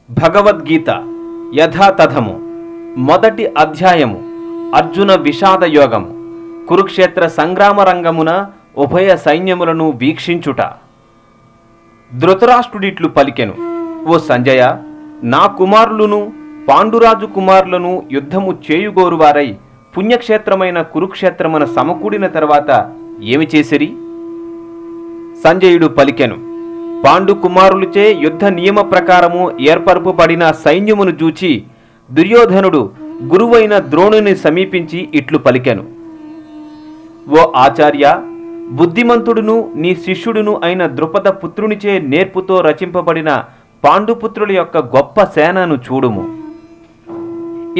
భగవద్గీత యథాతథము మొదటి అధ్యాయము. అర్జున విషాద యోగము. కురుక్షేత్ర సంగ్రామ రంగమున ఉభయ సైన్యములను వీక్షించుట. ధృతరాష్ట్రుడిట్లు పలికెను, ఓ సంజయ, నా కుమారులను పాండురాజు కుమారులను యుద్ధము చేయుగోరువారై పుణ్యక్షేత్రమైన కురుక్షేత్రమున సమకూడిన తర్వాత ఏమి చేసిరి? సంజయుడు పలికెను, పాండు కుమారులచే యుద్ధ నియమ ప్రకారము ఏర్పరపబడిన సైన్యమును చూచి దుర్యోధనుడు గురువైన ద్రోణుని సమీపించి ఇట్లు పలికెను, ఓ ఆచార్య, బుద్ధిమంతుడును నీ శిష్యుడును అయిన ద్రుపద పుత్రునిచే నేర్పుతో రచింపబడిన పాండుపుత్రుల యొక్క గొప్ప సేనను చూడుము.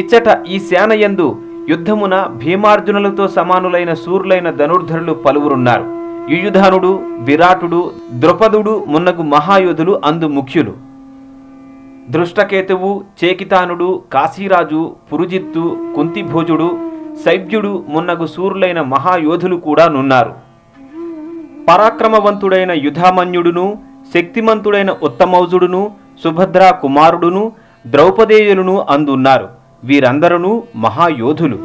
ఇచ్చట ఈ సేనయందు యుద్ధమున భీమార్జునులతో సమానులైన శూరులైన ధనుర్ధరులు పలువురున్నారు. యుయుధానుడు, విరాటుడు, ద్రుపదుడు మున్నగు మహాయోధులు అందు ముఖ్యులు. దృష్టకేతువు, చేకితానుడు, కాశీరాజు, పురుజిత్తు, కుంతిభోజుడు, శైబ్యుడు మున్నగు శూరులైన మహాయోధులు కూడా నున్నారు. పరాక్రమవంతుడైన యుధామన్యుడును, శక్తిమంతుడైన ఉత్తమౌజుడును, సుభద్రా కుమారుడును, ద్రౌపదేయులను అందున్నారు. వీరందరూ మహాయోధులు.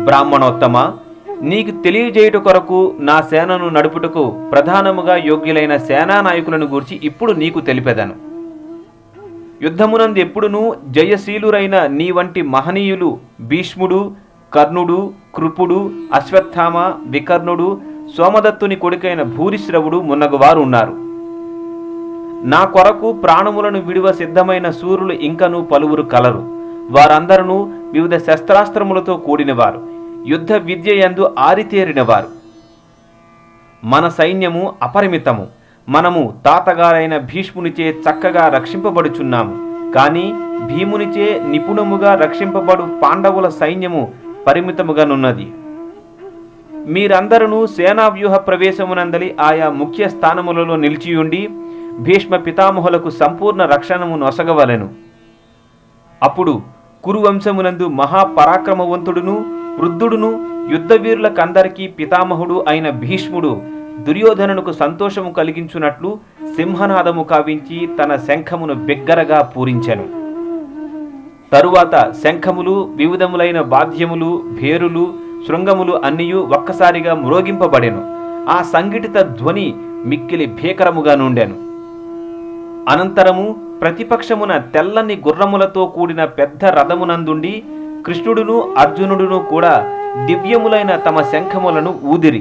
బ్రాహ్మణోత్తమ, నీకు తెలియజేయుట కొరకు నా సేనను నడుపుటకు ప్రధానముగా యోగ్యులైన సేనా నాయకులను గూర్చి ఇప్పుడు నీకు తెలిపెదను. యుద్ధమునందు ఎప్పుడునూ జయశీలురైన నీ వంటి మహనీయులు భీష్ముడు, కర్ణుడు, కృపుడు, అశ్వత్థామ, వికర్ణుడు, సోమదత్తుని కొడుకైన భూరిశ్రవుడు మున్నగువారు ఉన్నారు. నా కొరకు ప్రాణములను విడువ సిద్ధమైన శూరులు ఇంకనూ పలువురు కలరు. వారందరూ వివిధ శస్త్రాస్త్రములతో కూడినవారు, యుద్ధ విద్య యందు ఆరితేరినవారు. మన సైన్యము అపరిమితము. మనము తాతగారైన భీష్మునిచే చక్కగా రక్షింపబడుచున్నాము. కానీ భీమునిచే నిపుణముగా రక్షింపబడు పాండవుల సైన్యము పరిమితముగానున్నది. మీరందరూ సేనావ్యూహ ప్రవేశమునందలి ఆయా ముఖ్య స్థానములలో నిలిచియుండి భీష్మ పితామహులకు సంపూర్ణ రక్షణము నొసగవలెను. అప్పుడు కురువంశమునందు మహాపరాక్రమవంతుడును వృద్ధుడును యుద్ధవీరులకందరికీ పితామహుడు అయిన భీష్ముడు దుర్యోధనునకు సంతోషము కలిగించున్నట్లు సింహనాదము కావించి తన శంఖమును బిగ్గరగా పూరించెను. తరువాత శంఖములు, వివిధములైన వాద్యములు, భేరులు, శృంగములు అన్నియు ఒక్కసారిగా మ్రోగింపబడెను. ఆ సంఘటిత ధ్వని మిక్కిలి భీకరముగా నుండెను. అనంతరము ప్రతిపక్షమున తెల్లని గుర్రములతో కూడిన పెద్ద రథమునందుండి కృష్ణుడును అర్జునుడును కూడా దివ్యములైన తమ శంఖములను ఊదిరి.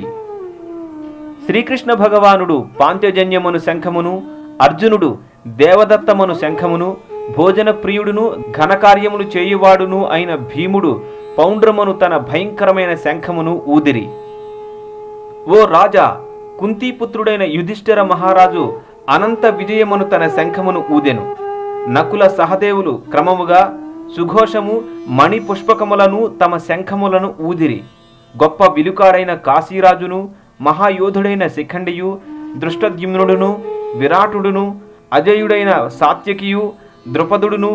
శ్రీకృష్ణ భగవానుడు పాంచజన్యమును శంఖమును, అర్జునుడు దేవదత్తమను శంఖమును, భోజన ప్రియుడును ఘనకార్యములు చేయువాడును అయిన భీముడు పౌండ్రమను తన భయంకరమైన శంఖమును ఊదిరి. ఓ రాజా, కుంతీపుత్రుడైన యుధిష్ఠిర మహారాజు అనంత విజయమును తన శంఖమును ఊదెను. నకుల సహదేవులు క్రమముగా సుఘోషము, మణి పుష్పకములను తమ శంఖములను ఊదిరి. గొప్ప విలుకాడైన కాశీరాజును, మహాయోధుడైన శిఖండియు, దృష్టద్యుమ్నుడును, విరాటుడును, అజయుడైన సాత్యకియు, ద్రుపదుడును,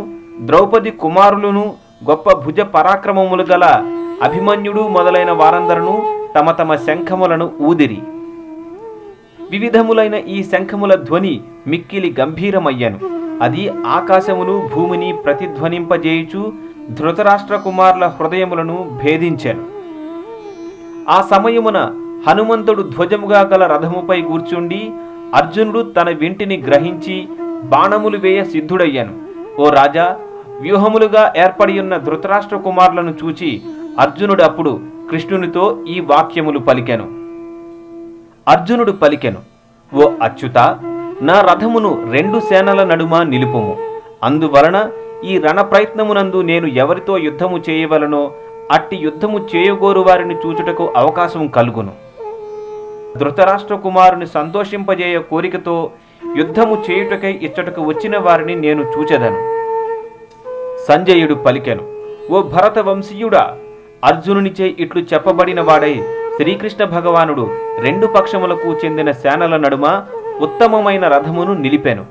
ద్రౌపది కుమారులను, గొప్ప భుజ పరాక్రమములు గల అభిమన్యుడు మొదలైన వారందరూ తమ తమ శంఖములను ఊదిరి. వివిధములైన ఈ శంఖముల ధ్వని మిక్కిలి గంభీరమయ్యను. అది ఆకాశమును భూమిని ప్రతిధ్వనింపజేయుచు ధృతరాష్ట్ర కుమారుల హృదయములను భేదించెను. ఆ సమయమున హనుమంతుడు ధ్వజముగా గల రథముపై కూర్చుండి అర్జునుడు తన వింటిని గ్రహించి బాణములు వేయ సిద్ధుడయ్యాను. ఓ రాజా, వ్యూహములుగా ఏర్పడియున్న ధృతరాష్ట్ర కుమారులను చూచి అర్జునుడు అప్పుడు కృష్ణునితో ఈ వాక్యములు పలికెను. అర్జునుడు పలికెను, ఓ అచ్యుత, నా రథమును రెండు సేనల నడుమ నిలుపుము. అందువలన ఈ రణ ప్రయత్నమునందు నేను ఎవరితో యుద్ధము చేయవలనో అట్టి యుద్ధము చేయగోరు వారిని చూచుటకు అవకాశం కలుగును. ధృతరాష్ట్ర కుమారుని సంతోషింపజేయ కోరికతో యుద్ధము చేయుటకై ఇచ్చటకు వచ్చిన వారిని నేను చూచెదను. సంజయుడు పలికెను, ఓ భరత వంశీయుడా, అర్జునునిచే ఇట్లు చెప్పబడిన వాడై శ్రీకృష్ణ భగవానుడు రెండు పక్షములకు చెందిన సేనల నడుమ ఉత్తమమైన రథమును నిలిపెను.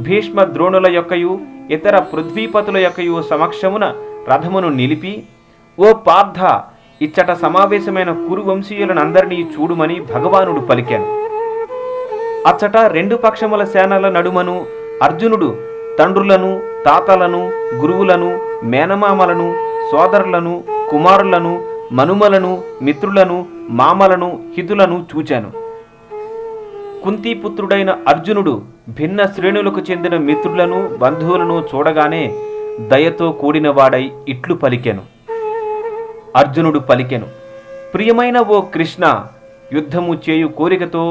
భీష్మ ద్రోణుల యొక్కయు ఇతర పృథ్వీపతుల యొక్కయు సమక్షమున రథమును నిలిపి, ఓ పార్థ, ఇచ్చట సమావేశమైన కురువంశీయులనందరినీ చూడుమని భగవానుడు పలికెను. అచ్చట రెండు పక్షముల సేనల నడుమను అర్జునుడు తండ్రులను, తాతలను, గురువులను, మేనమామలను, సోదరులను, కుమారులను, మనుమలను, మిత్రులను, మామలను, హితులను చూచాను. కుంతీపుత్రుడైన అర్జునుడు భిన్న శ్రేణులకు చెందిన మిత్రులను, బంధువులను చూడగానే దయతో కూడినవాడై ఇట్లు పలికెను. అర్జునుడు పలికెను, ప్రియమైన ఓ కృష్ణ, యుద్ధము చేయు కోరికతో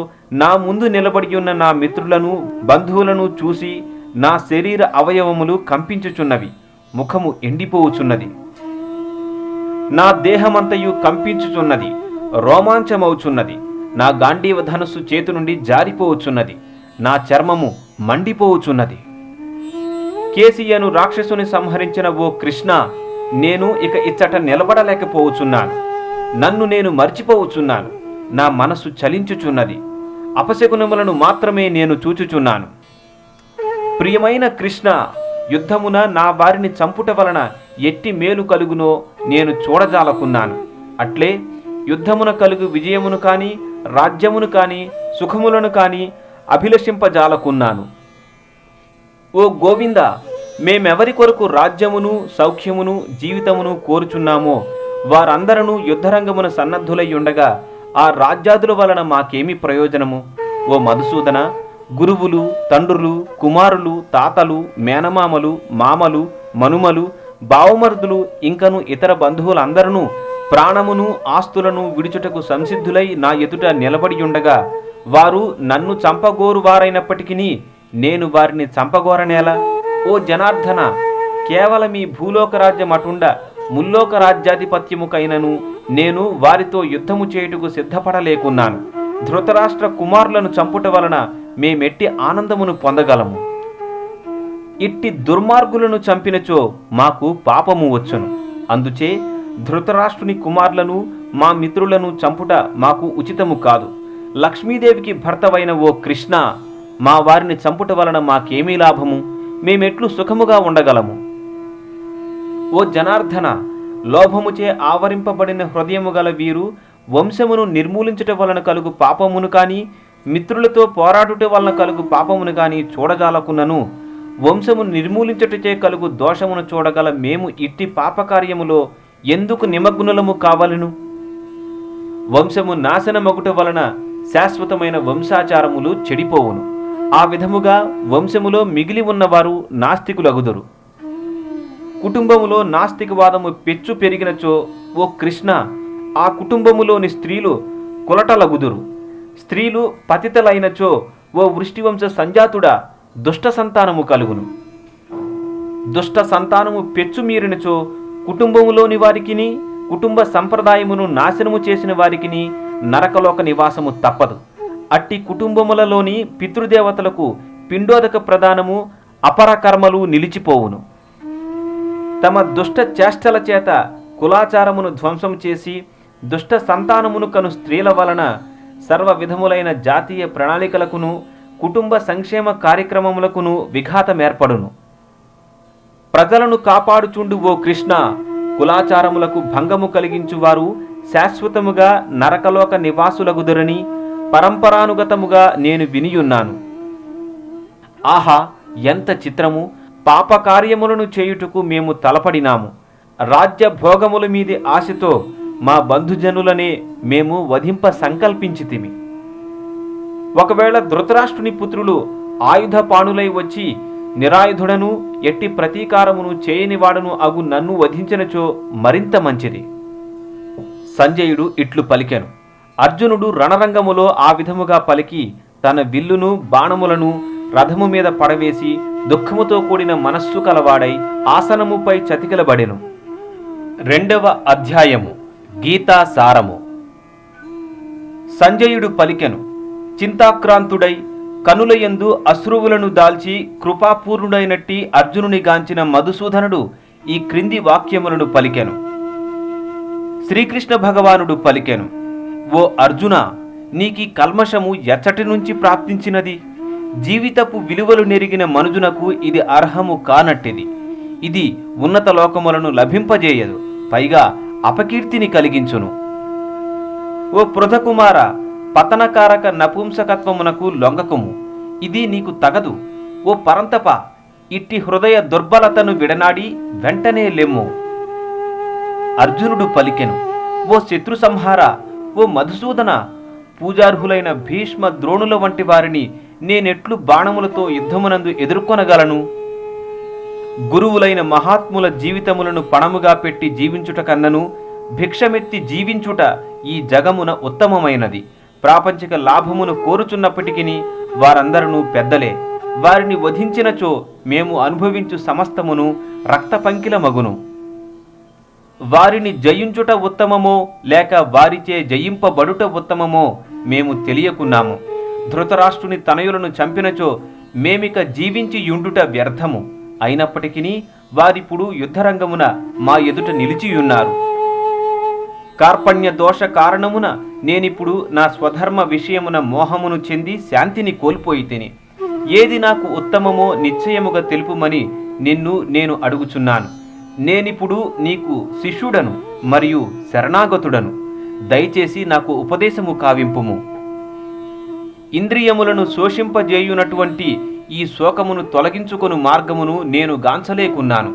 నా ముందు నిలబడి ఉన్న నా మిత్రులను, బంధువులను చూసి నా శరీర అవయవములు కంపించుచున్నవి, ముఖము ఎండిపోవుచున్నది, నా దేహమంతయు కంపించుచున్నది, రోమాంచమవుచున్నది, నా గాంధీవ ధనుస్సు చేతి నుండి జారిపోవచ్చున్నది, నా చర్మము మండిపోవచ్చున్నది. కేసియను రాక్షసుని సంహరించిన ఓ కృష్ణ, నేను ఇక ఇచ్చట నిలబడలేకపోవచ్చున్నాను. నన్ను నేను మర్చిపోవచ్చున్నాను. నా మనస్సు చలించుచున్నది. అపశకునములను మాత్రమే నేను చూచుచున్నాను. ప్రియమైన కృష్ణ, యుద్ధమున నా వారిని చంపుట వలన ఎట్టి మేలు కలుగునో నేను చూడజాలకున్నాను. అట్లే యుద్ధమున కలుగు విజయమును కాని, రాజ్యమును కాని, సుఖములను కాని అభిలషింపజాలకున్నాను. ఓ గోవింద, మేమెవరి కొరకు రాజ్యమును, సౌఖ్యమును, జీవితమును కోరుచున్నామో వారందరూ యుద్ధరంగమున సన్నద్ధులై ఉండగా ఆ రాజ్యాదుల వలన మాకేమి ప్రయోజనము? ఓ మధుసూదన, గురువులు, తండ్రులు, కుమారులు, తాతలు, మేనమామలు, మామలు, మనుమలు, బావమరుదులు ఇంకను ఇతర బంధువులందరూ ప్రాణమును, ఆస్తులను విడుచుటకు సంసిద్ధులై నా ఎదుట నిలబడి ఉండగా వారు నన్ను చంపగోరు వారైనప్పటికీ నేను వారిని చంపగోరనేలా? ఓ జనార్దన, కేవలం ఈ భూలోక రాజ్యం అటుండ ముల్లోక రాజ్యాధిపత్యముకైనను నేను వారితో యుద్ధము చేయుటకు సిద్ధపడలేకున్నాను. ధృతరాష్ట్ర కుమారులను చంపుట వలన మేమెట్టి ఆనందమును పొందగలము? ఇట్టి దుర్మార్గులను చంపినచో మాకు పాపము వచ్చును. అందుచే ధృతరాష్ట్రుని కుమారులను, మా మిత్రులను చంపుట మాకు ఉచితము కాదు. లక్ష్మీదేవికి భర్తవైన ఓ కృష్ణ, మా వారిని చంపుట వలన మాకేమీ లాభము? మేమెట్లు సుఖముగా ఉండగలము? ఓ జనార్దన, లోభముచే ఆవరింపబడిన హృదయము గల వీరు వంశమును నిర్మూలించుట వలన కలుగు పాపమును కాని, మిత్రులతో పోరాడుట వలన కలుగు పాపమును కాని చూడజాలకున్నను, వంశము నిర్మూలించుటచే కలుగు దోషమును చూడగల మేము ఇట్టి పాపకార్యములో ఎందుకు నిమగ్నులము కావలను? వంశము నాశనమగుట వలన శాశ్వతమైన వంశాచారములు చెడిపోవును. ఆ విధముగా వంశములో మిగిలి ఉన్నవారు నాస్తికులగుదురు. కుటుంబములో నాస్తికవాదము పెచ్చు పెరిగినచో ఓ కృష్ణ, ఆ కుటుంబములోని స్త్రీలు కులటలగుదురు. స్త్రీలు పతితలైనచో ఓ వృష్టివంశ సంజాతుడా దుష్ట సంతానము కలుగును. దుష్ట సంతానము పెచ్చు మీరినచో కుటుంబములోని వారికిని, కుటుంబ సంప్రదాయమును నాశనము చేసిన వారికిని నరకలోక నివాసము తప్పదు. అట్టి కుటుంబములలోని పితృదేవతలకు పిండోదక ప్రదానము, అపరకర్మలు నిలిచిపోవును. తమ దుష్ట చేష్టల చేత కులాచారమును ధ్వంసం చేసి దుష్ట సంతానమును కను స్త్రీల వలన సర్వ విధములైన జాతీయ ప్రణాళికలకును, కుటుంబ సంక్షేమ కార్యక్రమములకును విఘాతమేర్పడును. ప్రజలను కాపాడుచుండు ఓ కృష్ణ, కులాచారములకు భంగము కలిగించువారు శాశ్వతముగా నరకలోక నివాసులగుదురని పరంపరానుగతముగా నేను వినియున్నాను. ఆహా, ఎంత చిత్రము! పాపకార్యములను చేయుటకు మేము తలపడినాము. రాజ్య భోగముల మీది ఆశతో మా బంధుజనులనే మేము వధింప సంకల్పించితిమి. ఒకవేళ ధృతరాష్ట్రుని పుత్రులు ఆయుధపాణులై వచ్చి నిరాయుధుడను, ఎట్టి ప్రతీకారమును చేయనివాడను అగు నన్ను వధించినచో మరింత మంచిది. సంజయుడు ఇట్లు పలికెను. అర్జునుడు రణరంగములో ఆ విధముగా పలికి తన విల్లును, బాణములను రథము మీద పడవేసి దుఃఖముతో కూడిన మనస్సు కలవాడై ఆసనముపై చతికిలబడెను. 2వ అధ్యాయము. గీతా సారము. సంజయుడు పలికెను. చింతాక్రాంతుడై కనులయందు అశ్రువులను దాల్చి కృపాపూర్ణుడైనట్టి అర్జునుని గాంచిన మధుసూదనుడు ఈ క్రింది వాక్యములను పలికెను. శ్రీకృష్ణ భగవానుడు పలికెను. ఓ అర్జున, నీకీ కల్మషము ఎచ్చటి నుంచి ప్రాప్తించినది? జీవితపు విలువలు నెరిగిన మనుజునకు ఇది అర్హము కానట్టిది. ఇది ఉన్నత లోకములను లభింపజేయదు, పైగా అపకీర్తిని కలిగించును. ఓ పృథకుమార, పతనకారక నపుంసకత్వమునకు లొంగకము. ఇది నీకు తగదు. ఓ పరంతప, ఇట్టి హృదయ దుర్బలతను విడనాడి వెంటనే లెమ్ము. అర్జునుడు పలికెను, ఓ శత్రు సంహార, ఓ మధుసూదన, పూజార్హులైన భీష్మ ద్రోణుల వంటి వారిని నేనెట్లు బాణములతో యుద్ధమునందు ఎదుర్కొనగలను? గురువులైన మహాత్ముల జీవితములను పణముగా పెట్టి జీవించుట కన్నను భిక్షమెత్తి జీవించుట ఈ జగమున ఉత్తమమైనది. ప్రాపంచిక లాభమును కోరుచున్నప్పటికీ వారందరూ పెద్దలే. వారిని వధించినచో మేము అనుభవించు సమస్తమును రక్తపంకిలమగును. వారిని జయించుట ఉత్తమమో లేక వారిచే జయింపబడుట ఉత్తమమో మేము తెలియకున్నాము. ధృతరాష్ట్రుని తనయులను చంపినచో మేమిక జీవించి యుండుట వ్యర్థము. అయినప్పటికీ వారిప్పుడు యుద్ధరంగమున మా ఎదుట నిలిచియున్నారు. కార్పణ్య దోష కారణమున నేనిప్పుడు నా స్వధర్మ విషయమున మోహమును చెంది శాంతిని కోల్పోయితిని. ఏది నాకు ఉత్తమమో నిశ్చయముగా తెలుపుమని నిన్ను నేను అడుగుచున్నాను. నేనిప్పుడు నీకు శిష్యుడను మరియు శరణాగతుడను. దయచేసి నాకు ఉపదేశము కావింపుము. ఇంద్రియములను శోషింపజేయునటువంటి ఈ శోకమును తొలగించుకొను మార్గమును నేను గాంచలేకున్నాను.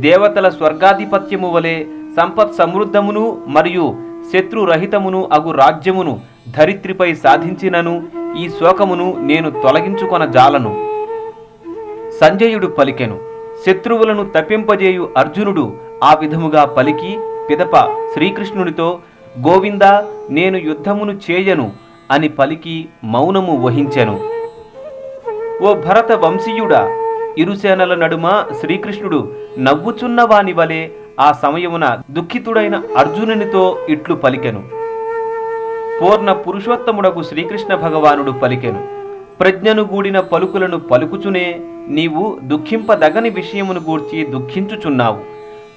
దేవతల స్వర్గాధిపత్యము వలె సంపత్ సమృద్ధమును మరియు శత్రురహితమును అగు రాజ్యమును ధరిత్రిపై సాధించినను ఈ శోకమును నేను తొలగించుకొన జాలను. సంజయుడు పలికెను. శత్రువులను తప్పింపజేయు అర్జునుడు ఆ విధముగా పలికి పిదప శ్రీకృష్ణునితో, గోవిందా, నేను యుద్ధమును చేయను అని పలికి మౌనము వహించెను. ఓ భరత వంశీయుడా, ఇరుసేనల నడుమ శ్రీకృష్ణుడు నవ్వుచున్న వాని వలె ఆ సమయమున దుఃఖితుడైన అర్జునునితో ఇట్లు పలికెను. పూర్ణ పురుషోత్తముడకు శ్రీకృష్ణ భగవానుడు పలికెను. ప్రజ్ఞను గూడిన పలుకులను పలుకుచునే నీవు దుఃఖింపదగని విషయమును గూర్చి దుఃఖించుచున్నావు.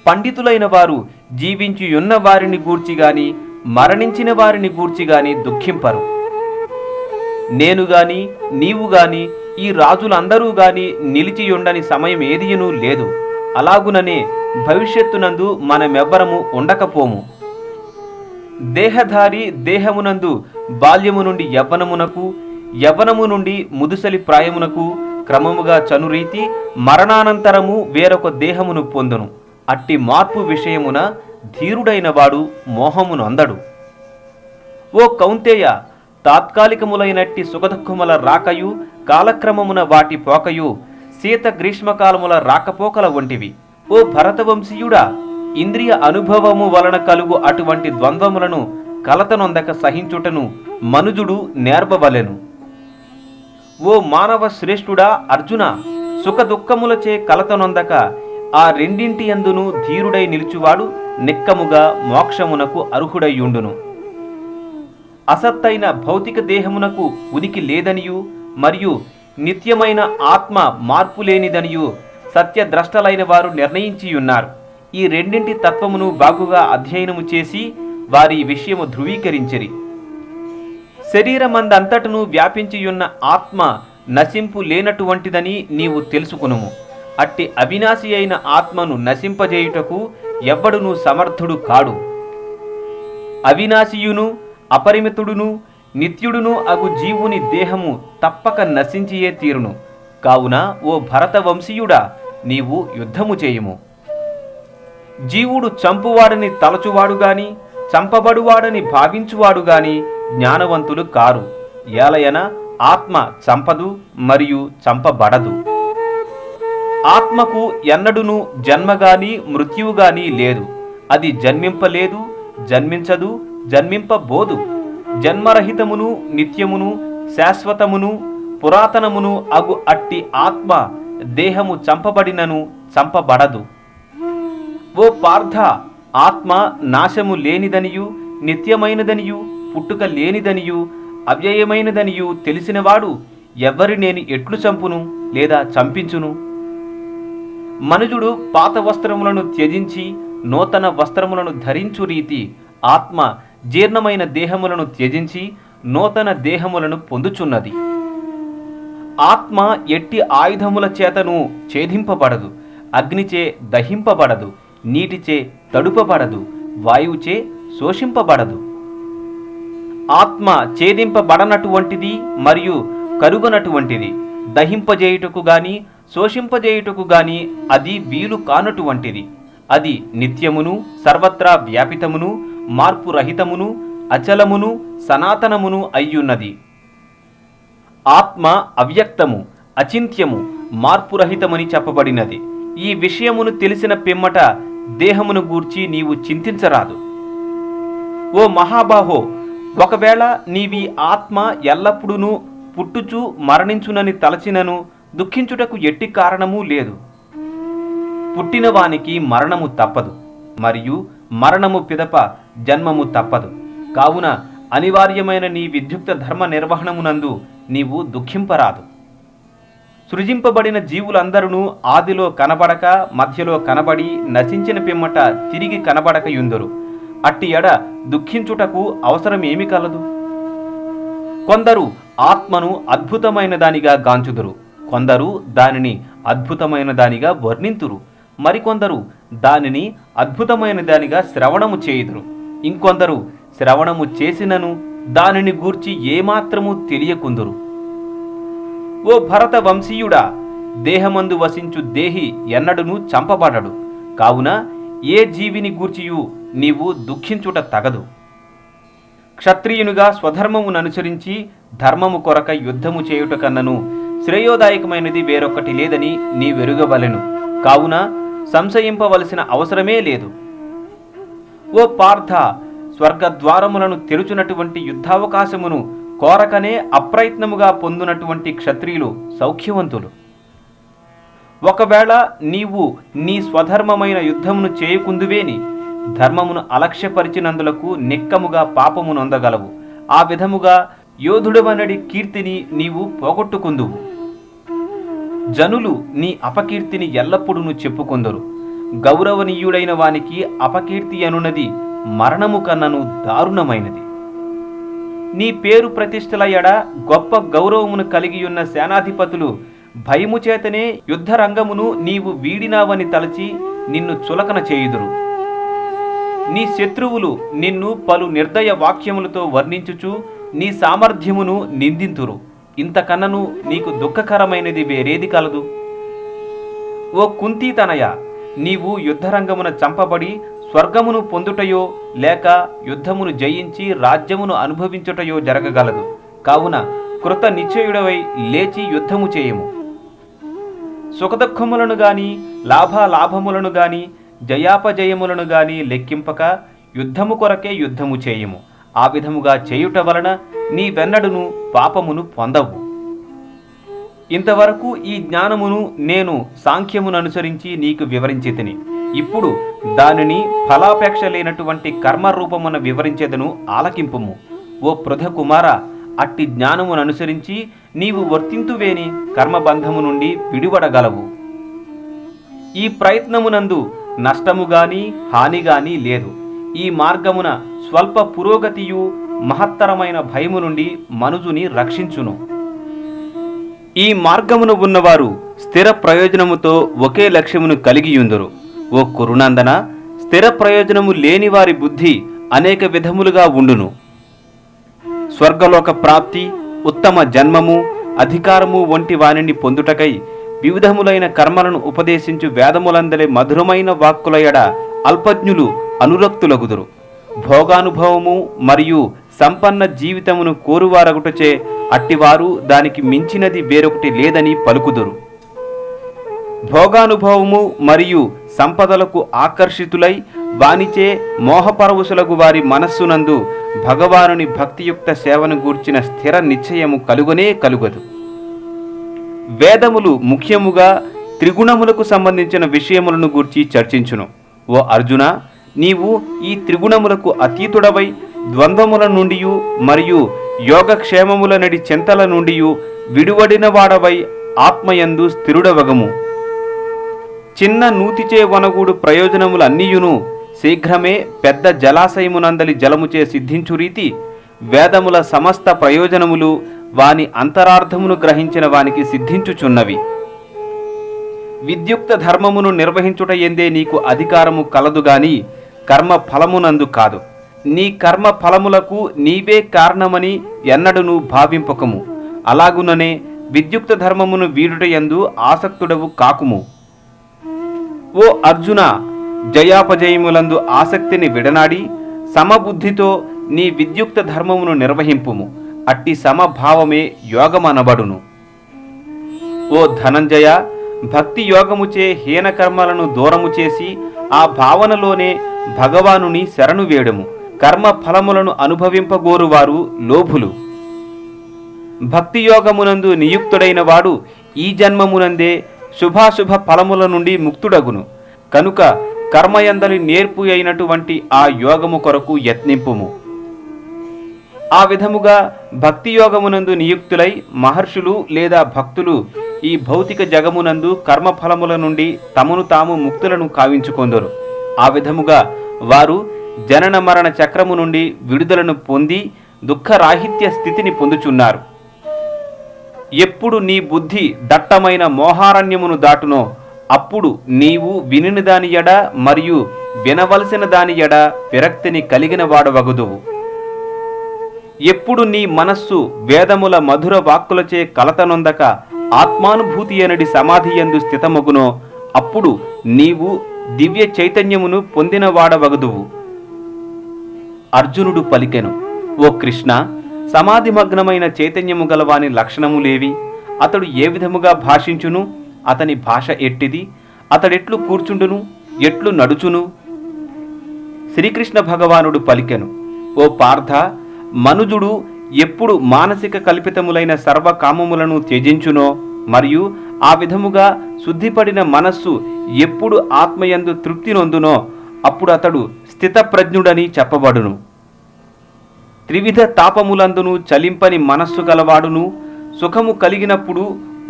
పండితులైన వారు జీవించియున్న వారిని గూర్చిగాని మరణించిన వారిని గూర్చిగాని దుఃఖింపరు. నేను గాని నీవు గాని ఈ రాజులందరూ గాని నిలిచియుండని సమయం ఏదియునూ లేదు. అలాగుననే భవిష్యత్తునందు మనమెవ్వరము ఉండకపోము. దేహధారి దేహమునందు బాల్యము నుండి యవ్వనమునకు, యవ్వనము నుండి ముదుసలి ప్రాయమునకు క్రమముగా చనురీతి మరణానంతరము వేరొక దేహమును పొందును. అట్టి మార్పు విషయమున ధీరుడైన వాడు మోహమును అందడు. ఓ కౌంతేయ, తాత్కాలికములైనట్టి సుఖదుఖముల రాకయు కాలక్రమమున వాటి పోకయు శీత గ్రీష్మకాలముల రాకపోకల వంటివి. ఓ భరతవంశీయుడా, ఇంద్రియ అనుభవము వలన కలుగు అటువంటి ద్వంద్వములను కలతనొందక సహించుటను మనుజుడు నేర్పవలెను. ఓ మానవ శ్రేష్ఠుడా అర్జున, సుఖ దుఃఖములచే కలతనొందక ఆ రెండింటి యందును ధీరుడై నిలుచువాడు నిక్కముగా మోక్షమునకు అర్హుడయ్యుండును. అసత్తైన భౌతిక దేహమునకు ఉనికి లేదనియు మరియు నిత్యమైన ఆత్మ మార్పు లేనిదనియు సత్యద్రష్టలైన వారు నిర్ణయించియున్నారు. ఈ రెండింటి తత్వమును బాగుగా అధ్యయనము చేసి వారి విషయము ధృవీకరించిరి. శరీరమందంతటను వ్యాపించియున్న ఆత్మ నశింపు లేనటువంటిదని నీవు తెలుసుకునుము. అట్టి అవినాశి అయిన ఆత్మను నశింపజేయుటకు ఎవ్వడునూ సమర్థుడు కాడు. అవినాశియును అపరిమితుడును నిత్యుడును అగు జీవుని దేహము తప్పక నశించియే తీరును. కావున ఓ భరత వంశీయుడా, నీవు యుద్ధము చేయుము. జీవుడు చంపువాడని తలచువాడుగాని చంపబడువాడని భావించువాడుగాని జ్ఞానవంతులు కారు. ఏలయన ఆత్మ చంపదు మరియు చంపబడదు. ఆత్మకు ఎన్నడును జన్మగాని మృత్యువుగాని లేదు. అది జన్మింపలేదు, జన్మించదు, జన్మింపబోదు. జన్మరహితమును నిత్యమును శాశ్వతమును పురాతనమును అగు అట్టి ఆత్మ దేహము చంపబడినను చంపబడదు. ఓ పార్థ, ఆత్మ నాశము లేనిదనియు నిత్యమైనదనియు పుట్టుక లేనిదనియు అవ్యయమైనదనియు తెలిసినవాడు ఎవ్వరి నేను ఎట్లు చంపును లేదా చంపించును? మనుజుడు పాత వస్త్రములను త్యజించి నూతన వస్త్రములను ధరించు రీతి ఆత్మ జీర్ణమైన దేహములను త్యజించి నూతన దేహములను పొందుచున్నది. ఆత్మ ఎట్టి ఆయుధముల చేతను ఛేదింపబడదు, అగ్నిచే దహింపబడదు, నీటిచే తడుపబడదు, వాయువుచే శోషింపబడదు. ఆత్మ ఛేదింపబడనటువంటిది మరియు కరుగనటువంటిది. దహింపజేయుటకు గాని శోషింపజేయుటకు గాని అది వీలు కానటువంటిది. అది నిత్యమును సర్వత్రా వ్యాపితమును మార్పు రహితమును అచలమును సనాతనమును అయ్యున్నది. ఆత్మ అవ్యక్తము, అచింత్యము, మార్పురహితమని చెప్పబడినది. ఈ విషయమును తెలిసిన పిమ్మట దేహమును గూర్చి నీవు చింతించరాదు. ఓ మహాబాహో, ఒకవేళ నీవి ఆత్మ ఎల్లప్పుడూ పుట్టుచు మరణించునని తలచినను దుఃఖించుటకు ఎట్టి కారణమూ లేదు. పుట్టిన వానికి మరణము తప్పదు, మరియు మరణము పిదప జన్మము తప్పదు. కావున అనివార్యమైన నీ విద్యుక్త ధర్మ నిర్వహణమునందు నీవు దుఃఖింపరాదు. సృజింపబడిన జీవులందరూ ఆదిలో కనబడక మధ్యలో కనబడి నశించిన పిమ్మట తిరిగి కనబడక యుందురు. అట్టి ఎడ దుఃఖించుటకు అవసరం ఏమి కలదు? కొందరు ఆత్మను అద్భుతమైన దానిగా గాంచుదురు, కొందరు దానిని అద్భుతమైన దానిగా వర్ణింతురు, మరికొందరు దానిని అద్భుతమైన దానిగా శ్రవణము చేయుదురు. ఇంకొందరు శ్రవణము చేసినను దానిని గూర్చి ఏమాత్రము తెలియకుందురు. ఓ భరత వంశీయుడా, దేహమందు వసించు దేహి ఎన్నడును చంపబడడు. కావున ఏ జీవిని గూర్చియు నీవు దుఃఖించుట తగదు. క్షత్రియునిగా స్వధర్మముననుసరించి ధర్మము కొరక యుద్ధము చేయుట కన్నను శ్రేయోదాయకమైనది వేరొక్కటి లేదని నీవెరుగవలెను. కావున సంశయింపవలసిన అవసరమే లేదు. ఓ పార్థ, స్వర్గద్వారములను తెరుచునటువంటి యుద్ధావకాశమును కోరకనే అప్రయత్నముగా పొందునటువంటి క్షత్రియులు సౌఖ్యవంతులు. ఒకవేళ నీవు నీ స్వధర్మమైన యుద్ధమును చేయకుందువేని ధర్మమును అలక్ష్యపరిచినందులకు నిక్కముగా పాపము నొందగలవు. ఆ విధముగా యోధుడవనడి కీర్తిని నీవు పోగొట్టుకుందువు. జనులు నీ అపకీర్తిని ఎల్లప్పుడూ చెప్పుకొందరు. గౌరవనీయుడైన వానికి అపకీర్తి అనున్నది మరణము కన్నను దారుణమైనది. నీ పేరు ప్రతిష్టల ఎడ గొప్ప గౌరవమును కలిగియున్న సేనాధిపతులు భయము చేతనే యుద్ధరంగమును నీవు వీడినావని తలచి నిన్ను చులకన చేయుదురు. నీ శత్రువులు నిన్ను పలు నిర్దయ వాక్యములతో వర్ణించుచు నీ సామర్థ్యమును నిందింతురు. ఇంతకన్నను నీకు దుఃఖకరమైనది వేరేది కలదు? ఓ కుంతీతనయ, నీవు యుద్ధరంగమున చంపబడి స్వర్గమును పొందుటయో లేక యుద్ధమును జయించి రాజ్యమును అనుభవించుటయో జరగగలదు. కావున కృత నిశ్చయుడవై లేచి యుద్ధము చేయము. సుఖదుఖములను గాని లాభాలాభములను గాని జయాపజయములను గాని లెక్కింపక యుద్ధము కొరకే యుద్ధము చేయము. ఆ విధముగా చేయుట వలన నీ వెన్నడును పాపమును పొందవు. ఇంతవరకు ఈ జ్ఞానమును నేను సాంఖ్యమును అనుసరించి నీకు వివరించితిని. ఇప్పుడు దానిని ఫలాపేక్ష లేనటువంటి కర్మరూపమున వివరించేదను, ఆలకింపుము. ఓ పృథ కుమార, అట్టి జ్ఞానమును అనుసరించి నీవు వర్తింతువేని కర్మబంధము నుండి విడివడగలవు. ఈ ప్రయత్నమునందు నష్టము గాని హాని గాని లేదు. ఈ మార్గమున స్వల్ప పురోగతియు మహత్తరమైన భయము నుండి మనుజుని రక్షించును. ఈ మార్గమును ఉన్నవారు స్థిర ప్రయోజనముతో ఒకే లక్ష్యమును కలిగియుందురు. ఓ కురునందన, స్థిర ప్రయోజనము లేని వారి బుద్ధి అనేక విధములుగా ఉండును. స్వర్గలోక ప్రాప్తి, ఉత్తమ జన్మము, అధికారము వంటి వానిని పొందుటకై వివిధములైన కర్మలను ఉపదేశించు వేదములందరి మధురమైన వాక్కుల ఎడ అల్పజ్ఞులు అనురక్తులగుదురు. భోగానుభవము మరియు సంపన్న జీవితమును కోరువారగుటచే అట్టివారు దానికి మించినది వేరొకటి లేదని పలుకుదురు. భోగానుభవము మరియు సంపదలకు ఆకర్షితులై వానిచే మోహపరవశులగు వారి మనస్సునందు భగవానుని భక్తియుక్త సేవను గూర్చిన స్థిర నిశ్చయము కలుగనే కలుగదు. వేదములు ముఖ్యముగా త్రిగుణములకు సంబంధించిన విషయములను గూర్చి చర్చించును. ఓ అర్జున, నీవు ఈ త్రిగుణములకు అతీతుడవై ద్వంద్వముల నుండి మరియు యోగక్షేమముల నడి చింతల నుండి విడువడిన వాడవై ఆత్మయందు స్థిరుడవగము. చిన్న నూతిచే వనగూడు ప్రయోజనములన్నీయును శీఘ్రమే పెద్ద జలాశయమునందలి జలముచే సిద్ధించు రీతి వేదముల సమస్త ప్రయోజనములు వాని అంతరార్థమును గ్రహించిన వానికి సిద్ధించుచున్నవి. విద్యుక్త ధర్మమును నిర్వహించుట ఎందే నీకు అధికారము కలదుగాని కర్మ ఫలమునందు కాదు. నీ కర్మ ఫలములకు నీవే కారణమని ఎన్నడూ భావింపకము. అలాగుననే విద్యుక్త ధర్మమును వీడుటయందు ఆసక్తుడవు కాకుము. ఓ అర్జున, జయాపజయములందు ఆసక్తిని విడనాడి సమబుద్ధితో నీ విద్యుక్త ధర్మమును నిర్వహింపుము. అట్టి సమభావమే యోగమనబడును. ఓ ధనంజయ, భక్తి యోగముచే హీన కర్మలను దూరము చేసి ఆ భావనలోనే భగవానుని శరణు వేడుము. కర్మ ఫలములను అనుభవింపగోరువారు లోభులు. భక్తి యోగమునందు నియుక్తుడైన వాడు ఈ జన్మమునందే శుభాశుభ ఫలముల నుండి ముక్తుడగును. కనుక కర్మయందలి నేర్పు అయినటువంటి ఆ యోగము కొరకు యత్నింపుము. ఆ విధముగా భక్తి యోగమునందు నియుక్తులై మహర్షులు లేదా భక్తులు ఈ భౌతిక జగమునందు కర్మఫలముల నుండి తమను తాము ముక్తులను కావించుకొందరు. ఆ విధముగా వారు జనన మరణ చక్రము నుండి విడుదలను పొంది దుఃఖరాహిత్య స్థితిని పొందుచున్నారు. ఎప్పుడు నీ బుద్ధి దట్టమైన మోహారణ్యమును దాటునో అప్పుడు నీవు వినిన దాని ఎడ మరియు వినవలసిన దాని ఎడ విరక్తిని కలిగిన వాడవగుదువు. ఎప్పుడు నీ మనస్సు వేదముల మధుర వాక్కులచే కలతనొందక ఆత్మానుభూతి అనడి సమాధి యందు స్థితమగునో అప్పుడు నీవు దివ్య చైతన్యమును పొందిన వాడవగుదువు. అర్జునుడు పలికెను, ఓ కృష్ణ, సమాధిమగ్నమైన చైతన్యము గలవాని లక్షణములేవి? అతడు ఏ విధముగా భాషించును? అతని భాష ఎట్టిది? అతడెట్లు కూర్చుండును? ఎట్లు నడుచును? శ్రీకృష్ణ భగవానుడు పలికెను, ఓ పార్థ, మనుజుడు ఎప్పుడు మానసిక కల్పితములైన సర్వకామములను త్యజించునో మరియు ఆ విధముగా శుద్ధిపడిన మనస్సు ఎప్పుడు ఆత్మయందు తృప్తి నొందునో అప్పుడు అతడు స్థితప్రజ్ఞుడని చెప్పబడును. త్రివిధ తాపములందును చలింపని మనస్సు గలవాడును, సుఖము కలిగినప్పుడు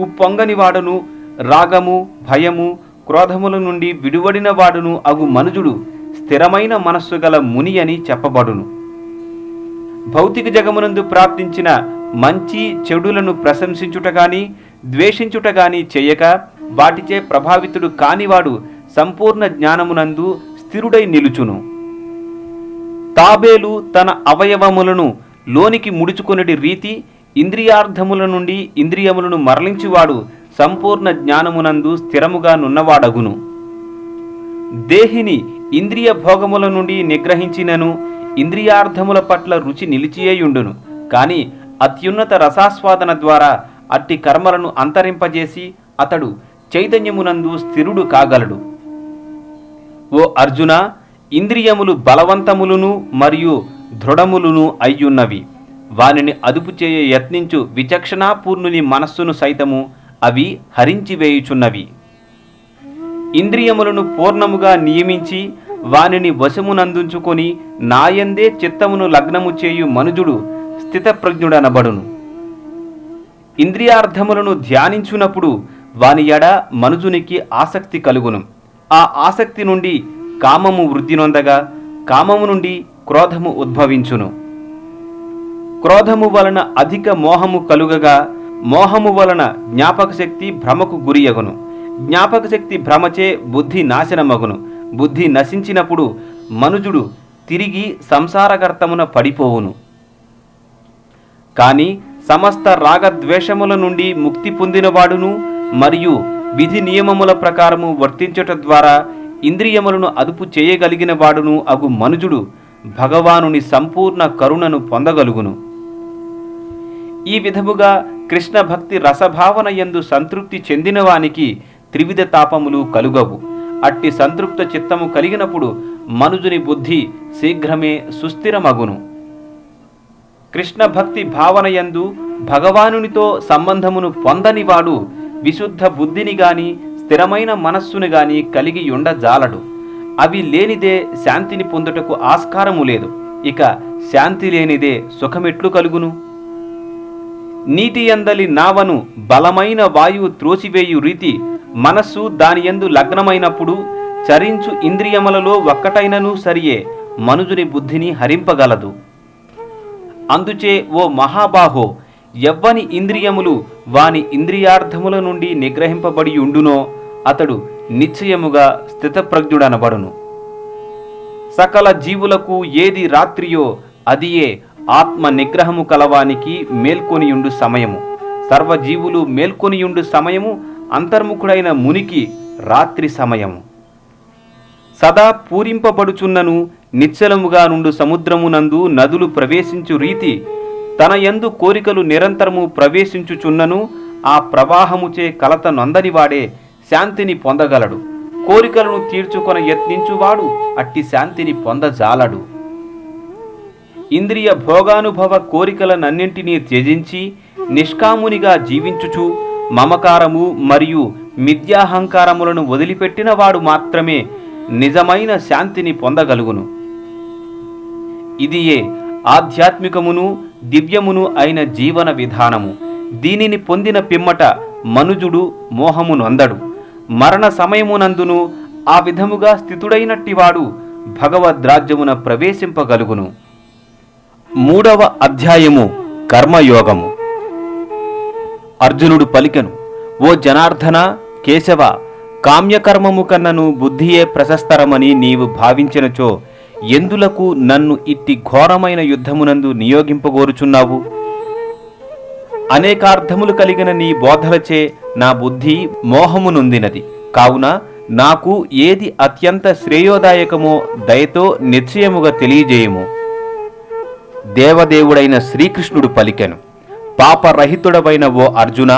ఉప్పొంగనివాడును, రాగము భయము క్రోధముల నుండి విడువడిన వాడును అగు మనుజుడు స్థిరమైన మనస్సు గల ముని అని చెప్పబడును. భౌతిక జగమునందు ప్రాప్తించిన మంచి చెడులను ప్రశంసించుట గాని ద్వేషించుట గాని చేయక వాటిచే ప్రభావితుడు కానివాడు సంపూర్ణ జ్ఞానమునందు స్థిరుడై నిలుచును. తాబేలు తన అవయవములను లోనికి ముడుచుకొనిడి రీతి ఇంద్రియార్థముల నుండి ఇంద్రియములను మరలించువాడు సంపూర్ణ జ్ఞానమునందు స్థిరముగా నున్నవాడగును. దేహిని ఇంద్రియ భోగముల నుండి నిగ్రహించినను ఇంద్రియార్థముల పట్ల రుచి నిలిచియేయుండును. కాని అత్యున్నత రసాస్వాదన ద్వారా అట్టి కర్మలను అంతరింపజేసి అతడు చైతన్యమునందు స్థిరుడు కాగలడు. ఓ అర్జున, ఇంద్రియములు బలవంతములును మరియు దృఢములును అయ్యున్నవి. వానిని అదుపు చేయ యత్నించు విచక్షణాపూర్ణుని మనస్సును సైతము అవి హరించివేయుచున్నవి. ఇంద్రియములను పూర్ణముగా నియమించి వానిని వశమునందుంచుకొని నాయందే చిత్తమును లగ్నము చేయు మనుజుడు స్థితప్రజ్ఞుడనబడును. ఇంద్రియార్థములను ధ్యానించునప్పుడు వాని ఎడ మనుజునికి ఆసక్తి కలుగును. ఆ ఆసక్తి నుండి కామము వృద్ధి నొందగా కామము నుండి క్రోధము ఉద్భవించును. క్రోధము వలన అధిక మోహము కలుగగా మోహము వలన జ్ఞాపక శక్తి భ్రమకు గురియగును. జ్ఞాపక శక్తి భ్రమచే బుద్ధి నాశనమగును. బుద్ధి నశించినప్పుడు మనుజుడు తిరిగి సంసారగర్తమున పడిపోవును. కాని సమస్త రాగద్వేషముల నుండి ముక్తి పొందినవాడును మరియు విధి నియమముల ప్రకారము వర్తించుట ద్వారా ఇంద్రియములను అదుపు చేయగలిగిన వాడును అగు మనుజుడు భగవానుని సంపూర్ణ కరుణను పొందగలుగును. ఈ విధముగా కృష్ణ భక్తి రసభావన యందు సంతృప్తి చెందినవానికి త్రివిధ తాపములు కలుగవు. అట్టి సంతృప్త చిత్తము కలిగినప్పుడు మనుజుని బుద్ధి శీఘ్రమే సుస్థిరమగును. కృష్ణ భక్తి భావన యందు భగవానునితో సంబంధమును పొందనివాడు విశుద్ధ బుద్ధిని గాని స్థిరమైన మనస్సును గాని కలిగి ఉండజాలడు. అవి లేనిదే శాంతిని పొందుటకు ఆస్కారము లేదు. ఇక శాంతి లేనిదే సుఖమెట్లు కలుగును? నీటి యందలి నావను బలమైన వాయువు త్రోసివేయు రీతి మనస్సు దానియందు లగ్నమైనప్పుడు చరించు ఇంద్రియములలో ఒక్కటైనను సరియే మనుజుని బుద్ధిని హరింపగలదు. అందుచే ఓ మహాబాహో, ఎవ్వని ఇంద్రియములు వాని ఇంద్రియార్థముల నుండి నిగ్రహింపబడి ఉండునో అతడు నిశ్చయముగా స్థితప్రజ్ఞుడనబడును. సకల జీవులకు ఏది రాత్రియో అదియే ఆత్మ నిగ్రహము కలవానికి మేల్కొనియుండు సమయము. సర్వజీవులు మేల్కొనియుండు సమయము అంతర్ముఖుడైన మునికి రాత్రి సమయము. సదా పూరింపబడుచున్నను నిశ్చలముగా నుండు సముద్రమునందు నదులు ప్రవేశించు రీతి తన యందు కోరికలు నిరంతరము ప్రవేశించుచున్నను ఆ ప్రవాహముచే కలత నొందనివాడే శాంతిని పొందగలడు. కోరికలను తీర్చుకొన యత్నించువాడు అట్టి శాంతిని పొందజాలడు. ఇంద్రియ భోగానుభవ కోరికలనన్నింటినీ త్యజించి నిష్కామునిగా జీవించుచు మమకారము మరియు మిథ్యాహంకారములను వదిలిపెట్టిన వాడు మాత్రమే నిజమైన శాంతిని పొందగలుగును. ఇదియే ఆధ్యాత్మికమును దివ్యమును అయిన జీవన విధానము. దీనిని పొందిన పిమ్మట మనుజుడు మోహము నొందడు. మరణ సమయమునందును ఆ విధముగా స్థితుడైనట్టివాడు భగవద్రాజ్యమున ప్రవేశింపగలుగును. 3వ అధ్యాయము కర్మయోగము. అర్జునుడు పలికెను, ఓ జనార్దన, కేశవ, కామ్యకర్మము కన్నను బుద్ధియే ప్రశస్తరమని నీవు భావించినచో ఎందులకు నన్ను ఇట్టి ఘోరమైన యుద్ధమునందు నియోగింపగోరుచున్నావు? అనేకార్థములు కలిగిన నీ బోధలచే నా బుద్ధి మోహము నొందినది. కావున నాకు ఏది అత్యంత శ్రేయోదాయకమో దయతో నిశ్చయముగా తెలియజేయము. దేవదేవుడైన శ్రీకృష్ణుడు పలికెను, పాపరహితుడవైన ఓ అర్జున,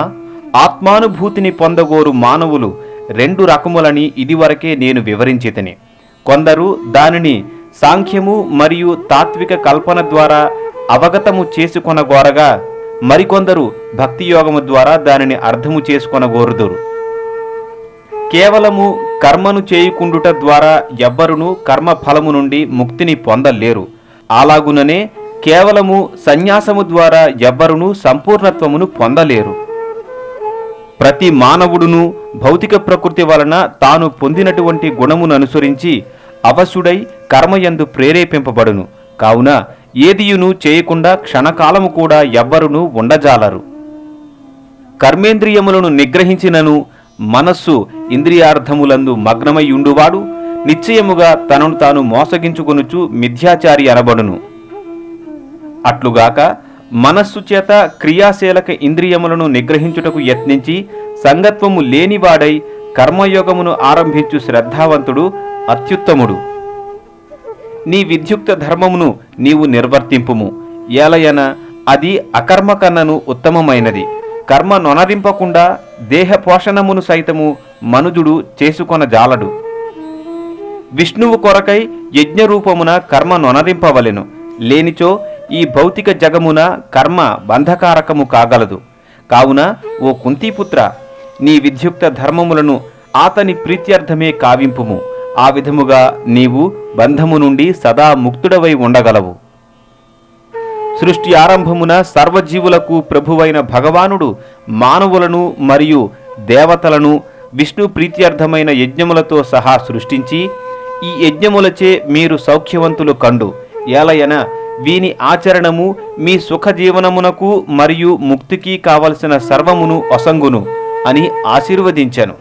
ఆత్మానుభూతిని పొందగోరు మానవులు 2 రకములని ఇదివరకే నేను వివరించితిని. కొందరు దానిని సాంఖ్యము మరియు తాత్విక కల్పన ద్వారా అవగతము చేసుకొనగోరగా మరికొందరు భక్తియోగము ద్వారా దానిని అర్థము చేసుకొనగోరుదురు. కేవలము కర్మను చేయుకుండుట ద్వారా ఎవ్వరును కర్మఫలము నుండి ముక్తిని పొందలేరు. అలాగుననే కేవలము సన్యాసము ద్వారా ఎవ్వరును సంపూర్ణత్వమును పొందలేరు. ప్రతి మానవుడును భౌతిక ప్రకృతి వలన తాను పొందినటువంటి గుణమును అనుసరించి అవశుడై కర్మయందు ప్రేరేపింపబడును. కావున ఏదియును చేయకుండా క్షణకాలము కూడా ఎవ్వరును ఉండజాలరు. కర్మేంద్రియములను నిగ్రహించినను మనస్సు ఇంద్రియార్థములందు మగ్నమై ఉండువాడు నిశ్చయముగా తనను తాను మోసగించుకొనుచు మిథ్యాచారి అనబడును. అట్లుగాక మనస్సు చేత క్రియాశీలక ఇంద్రియములను నిగ్రహించుటకు యత్నించి సంగత్వము లేనివాడై కర్మయోగమును ఆరంభించు శ్రద్ధావంతుడు అత్యుత్తముడు. నీ విద్యుక్త ధర్మమును నీవు నిర్వర్తింపుము. ఏలయన అది అకర్మ కన్నను ఉత్తమమైనది. కర్మ నొనరింపకుండా దేహ పోషణమును సైతము మనుజుడు చేసుకొనజాలడు. విష్ణువు కొరకై యజ్ఞరూపమున కర్మ నొనరింపవలెను. లేనిచో ఈ భౌతిక జగమున కర్మ బంధకారకము కాగలదు. కావున ఓ కుంతీపుత్ర, నీ విద్యుక్త ధర్మములను ఆతని ప్రీత్యర్థమే కావింపుము. ఆ విధముగా నీవు బంధము నుండి సదా ముక్తుడవై ఉండగలవు. సృష్టి ఆరంభమున సర్వజీవులకు ప్రభువైన భగవానుడు మానవులను మరియు దేవతలను విష్ణు ప్రీత్యర్థమైన యజ్ఞములతో సహా సృష్టించి ఈ యజ్ఞములచే మీరు సౌఖ్యవంతులు కండు. ఏలయన వీని ఆచరణము మీ సుఖజీవనమునకు మరియు ముక్తికి కావలసిన సర్వమును ఒసంగును అని ఆశీర్వదించెను.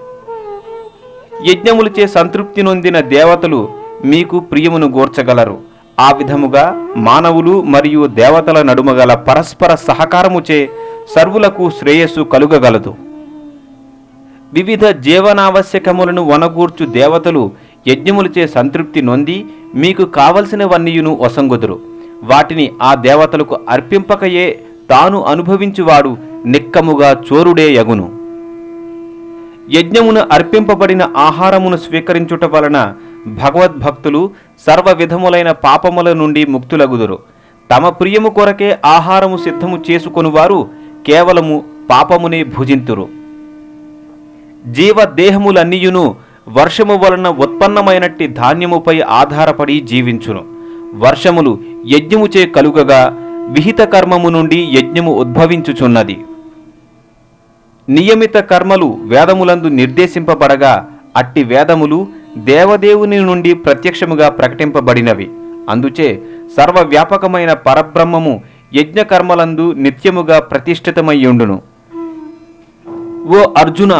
యజ్ఞములచే సంతృప్తి నొందిన దేవతలు మీకు ప్రియమును గూర్చగలరు. ఆ విధముగా మానవులు మరియు దేవతల నడుమగల పరస్పర సహకారముచే సర్వులకు శ్రేయస్సు కలుగగలదు. వివిధ జీవనావశ్యకములను వనగూర్చు దేవతలు యజ్ఞములచే సంతృప్తి నొంది మీకు కావలసినవన్నీయును ఒసంగుదురు. వాటిని ఆ దేవతలకు అర్పింపకయే తాను అనుభవించువాడు నిక్కముగా చోరుడే యగును. యజ్ఞమును అర్పింపబడిన ఆహారమును స్వీకరించుట వలన భగవద్భక్తులు సర్వ విధములైన పాపముల నుండి ముక్తులగుదురు. తమ ప్రియము కొరకే ఆహారము సిద్ధము చేసుకొనువారు కేవలము పాపమునే భుజింతురు. జీవదేహములన్నీయును వర్షము వలన ఉత్పన్నమైనట్టి ధాన్యముపై ఆధారపడి జీవించును. వర్షములు యజ్ఞముచే కలుగగా విహిత కర్మము నుండి యజ్ఞము ఉద్భవించుచున్నది. నియమిత కర్మలు వేదములందు నిర్దేశింపబడగా అట్టి వేదములు దేవదేవుని నుండి ప్రత్యక్షముగా ప్రకటింపబడినవి. అందుచే సర్వవ్యాపకమైన పరబ్రహ్మము యజ్ఞకర్మలందు నిత్యముగా ప్రతిష్ఠితమయ్యుండును. ఓ అర్జున,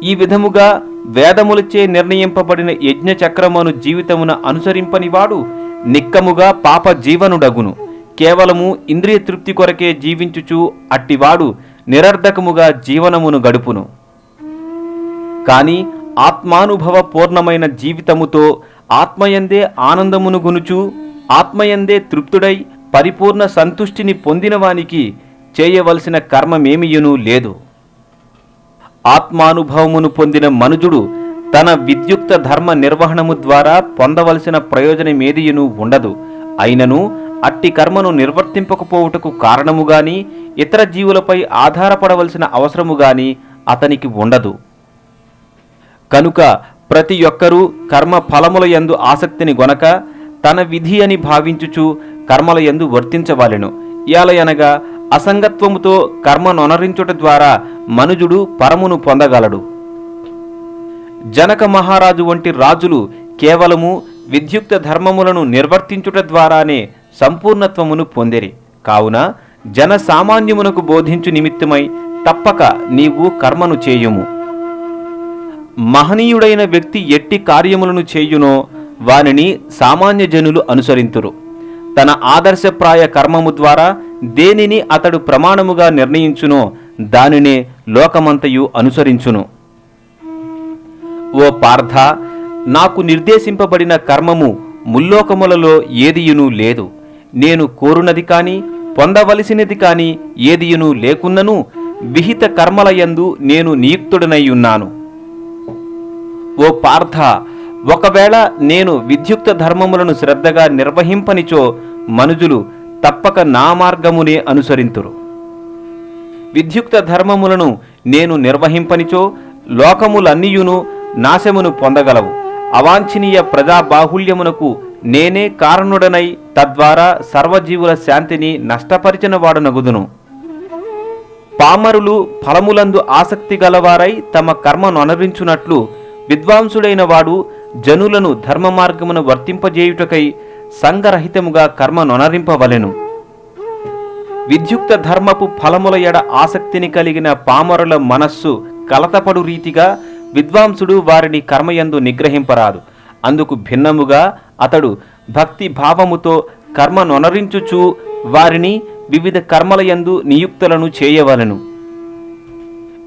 ఈ విధముగా వేదములచే నిర్ణయింపబడిన యజ్ఞచక్రమును జీవితమున అనుసరింపనివాడు నిక్కముగా పాప జీవనుడగును. కేవలము ఇంద్రియ తృప్తి కొరకే జీవించుచు అట్టివాడు నిరర్ధకముగా జీవనమును గడుపును. కాని ఆత్మానుభవ పూర్ణమైన జీవితముతో ఆత్మయందే ఆనందమును గునుచు ఆత్మయందే తృప్తుడై పరిపూర్ణ సంతుష్టిని పొందినవానికి చేయవలసిన కర్మమేమియునూ లేదు. ఆత్మానుభవమును పొందిన మనుజుడు తన విద్యుక్త ధర్మ నిర్వహణము ద్వారా పొందవలసిన ప్రయోజనమేదియునూ ఉండదు. అయినను అట్టి కర్మను నిర్వర్తింపకపోవుటకు కారణముగాని ఇతర జీవులపై ఆధారపడవలసిన అవసరముగాని అతనికి ఉండదు. కనుక ప్రతి ఒక్కరూ కర్మ ఫలముల యందు ఆసక్తిని గొనక తన విధి అని భావించుచు కర్మల యందు వర్తించవలెను. ఏలయనగా అసంగత్వముతో కర్మనొనరించుట ద్వారా మనుజుడు పరమును పొందగలడు. జనక మహారాజు వంటి రాజులు కేవలము విద్యుక్త ధర్మములను నిర్వర్తించుట ద్వారానే సంపూర్ణత్వమును పొందిరి. కావున జన సామాన్యమునకు బోధించు నిమిత్తమై తప్పక నీవు కర్మను చేయుము. మహనీయుడైన వ్యక్తి ఎట్టి కార్యములను చేయునో వానిని సామాన్య జనులు అనుసరింతురు. తన ఆదర్శప్రాయ కర్మము ద్వారా దేనిని అతడు ప్రమాణముగా నిర్ణయించునో దానినే లోకమంతయు అనుసరించును. ఓ పార్థ, నాకు నిర్దేశింపబడిన కర్మము ముల్లోకములలో ఏదియునూ లేదు. నేను కోరునది కాని పొందవలసినది కాని ఏదియునూ లేకున్నను విహిత కర్మలయందు నేను నియుక్తుడనయ్యున్నాను. ఓ పార్థ, ఒకవేళ నేను విద్యుక్త ధర్మములను శ్రద్ధగా నిర్వహింపనిచో మనుజులు తప్పక నా మార్గమునే అనుసరింతురు. విద్యుక్త ధర్మములను నేను నిర్వహింపనిచో లోకములన్నీయును నాశమును పొందగలవు. అవాంఛనీయ ప్రజాబాహుల్యమునకు నేనే కారణుడనై తద్వారా సర్వజీవుల శాంతిని నష్టపరిచిన వాడనగుదును. పామరులు ఫలములందు ఆసక్తి గలవారై తమ కర్మనొనరించునట్లు విద్వాంసుడైన వాడు జనులను ధర్మ మార్గమును వర్తింపజేయుటకై సంగరహితముగా కర్మనొనరింపవలెను. విద్యుక్త ధర్మపు ఫలముల ఎడ ఆసక్తిని కలిగిన పామరుల మనస్సు కలతపడు రీతిగా విద్వాంసుడు వారిని కర్మయందు నిగ్రహింపరాదు. అందుకు భిన్నముగా అతడు భక్తి భావముతో కర్మనొనరించుచు వారిని వివిధ కర్మలయందు నియుక్తులను చేయవలెను.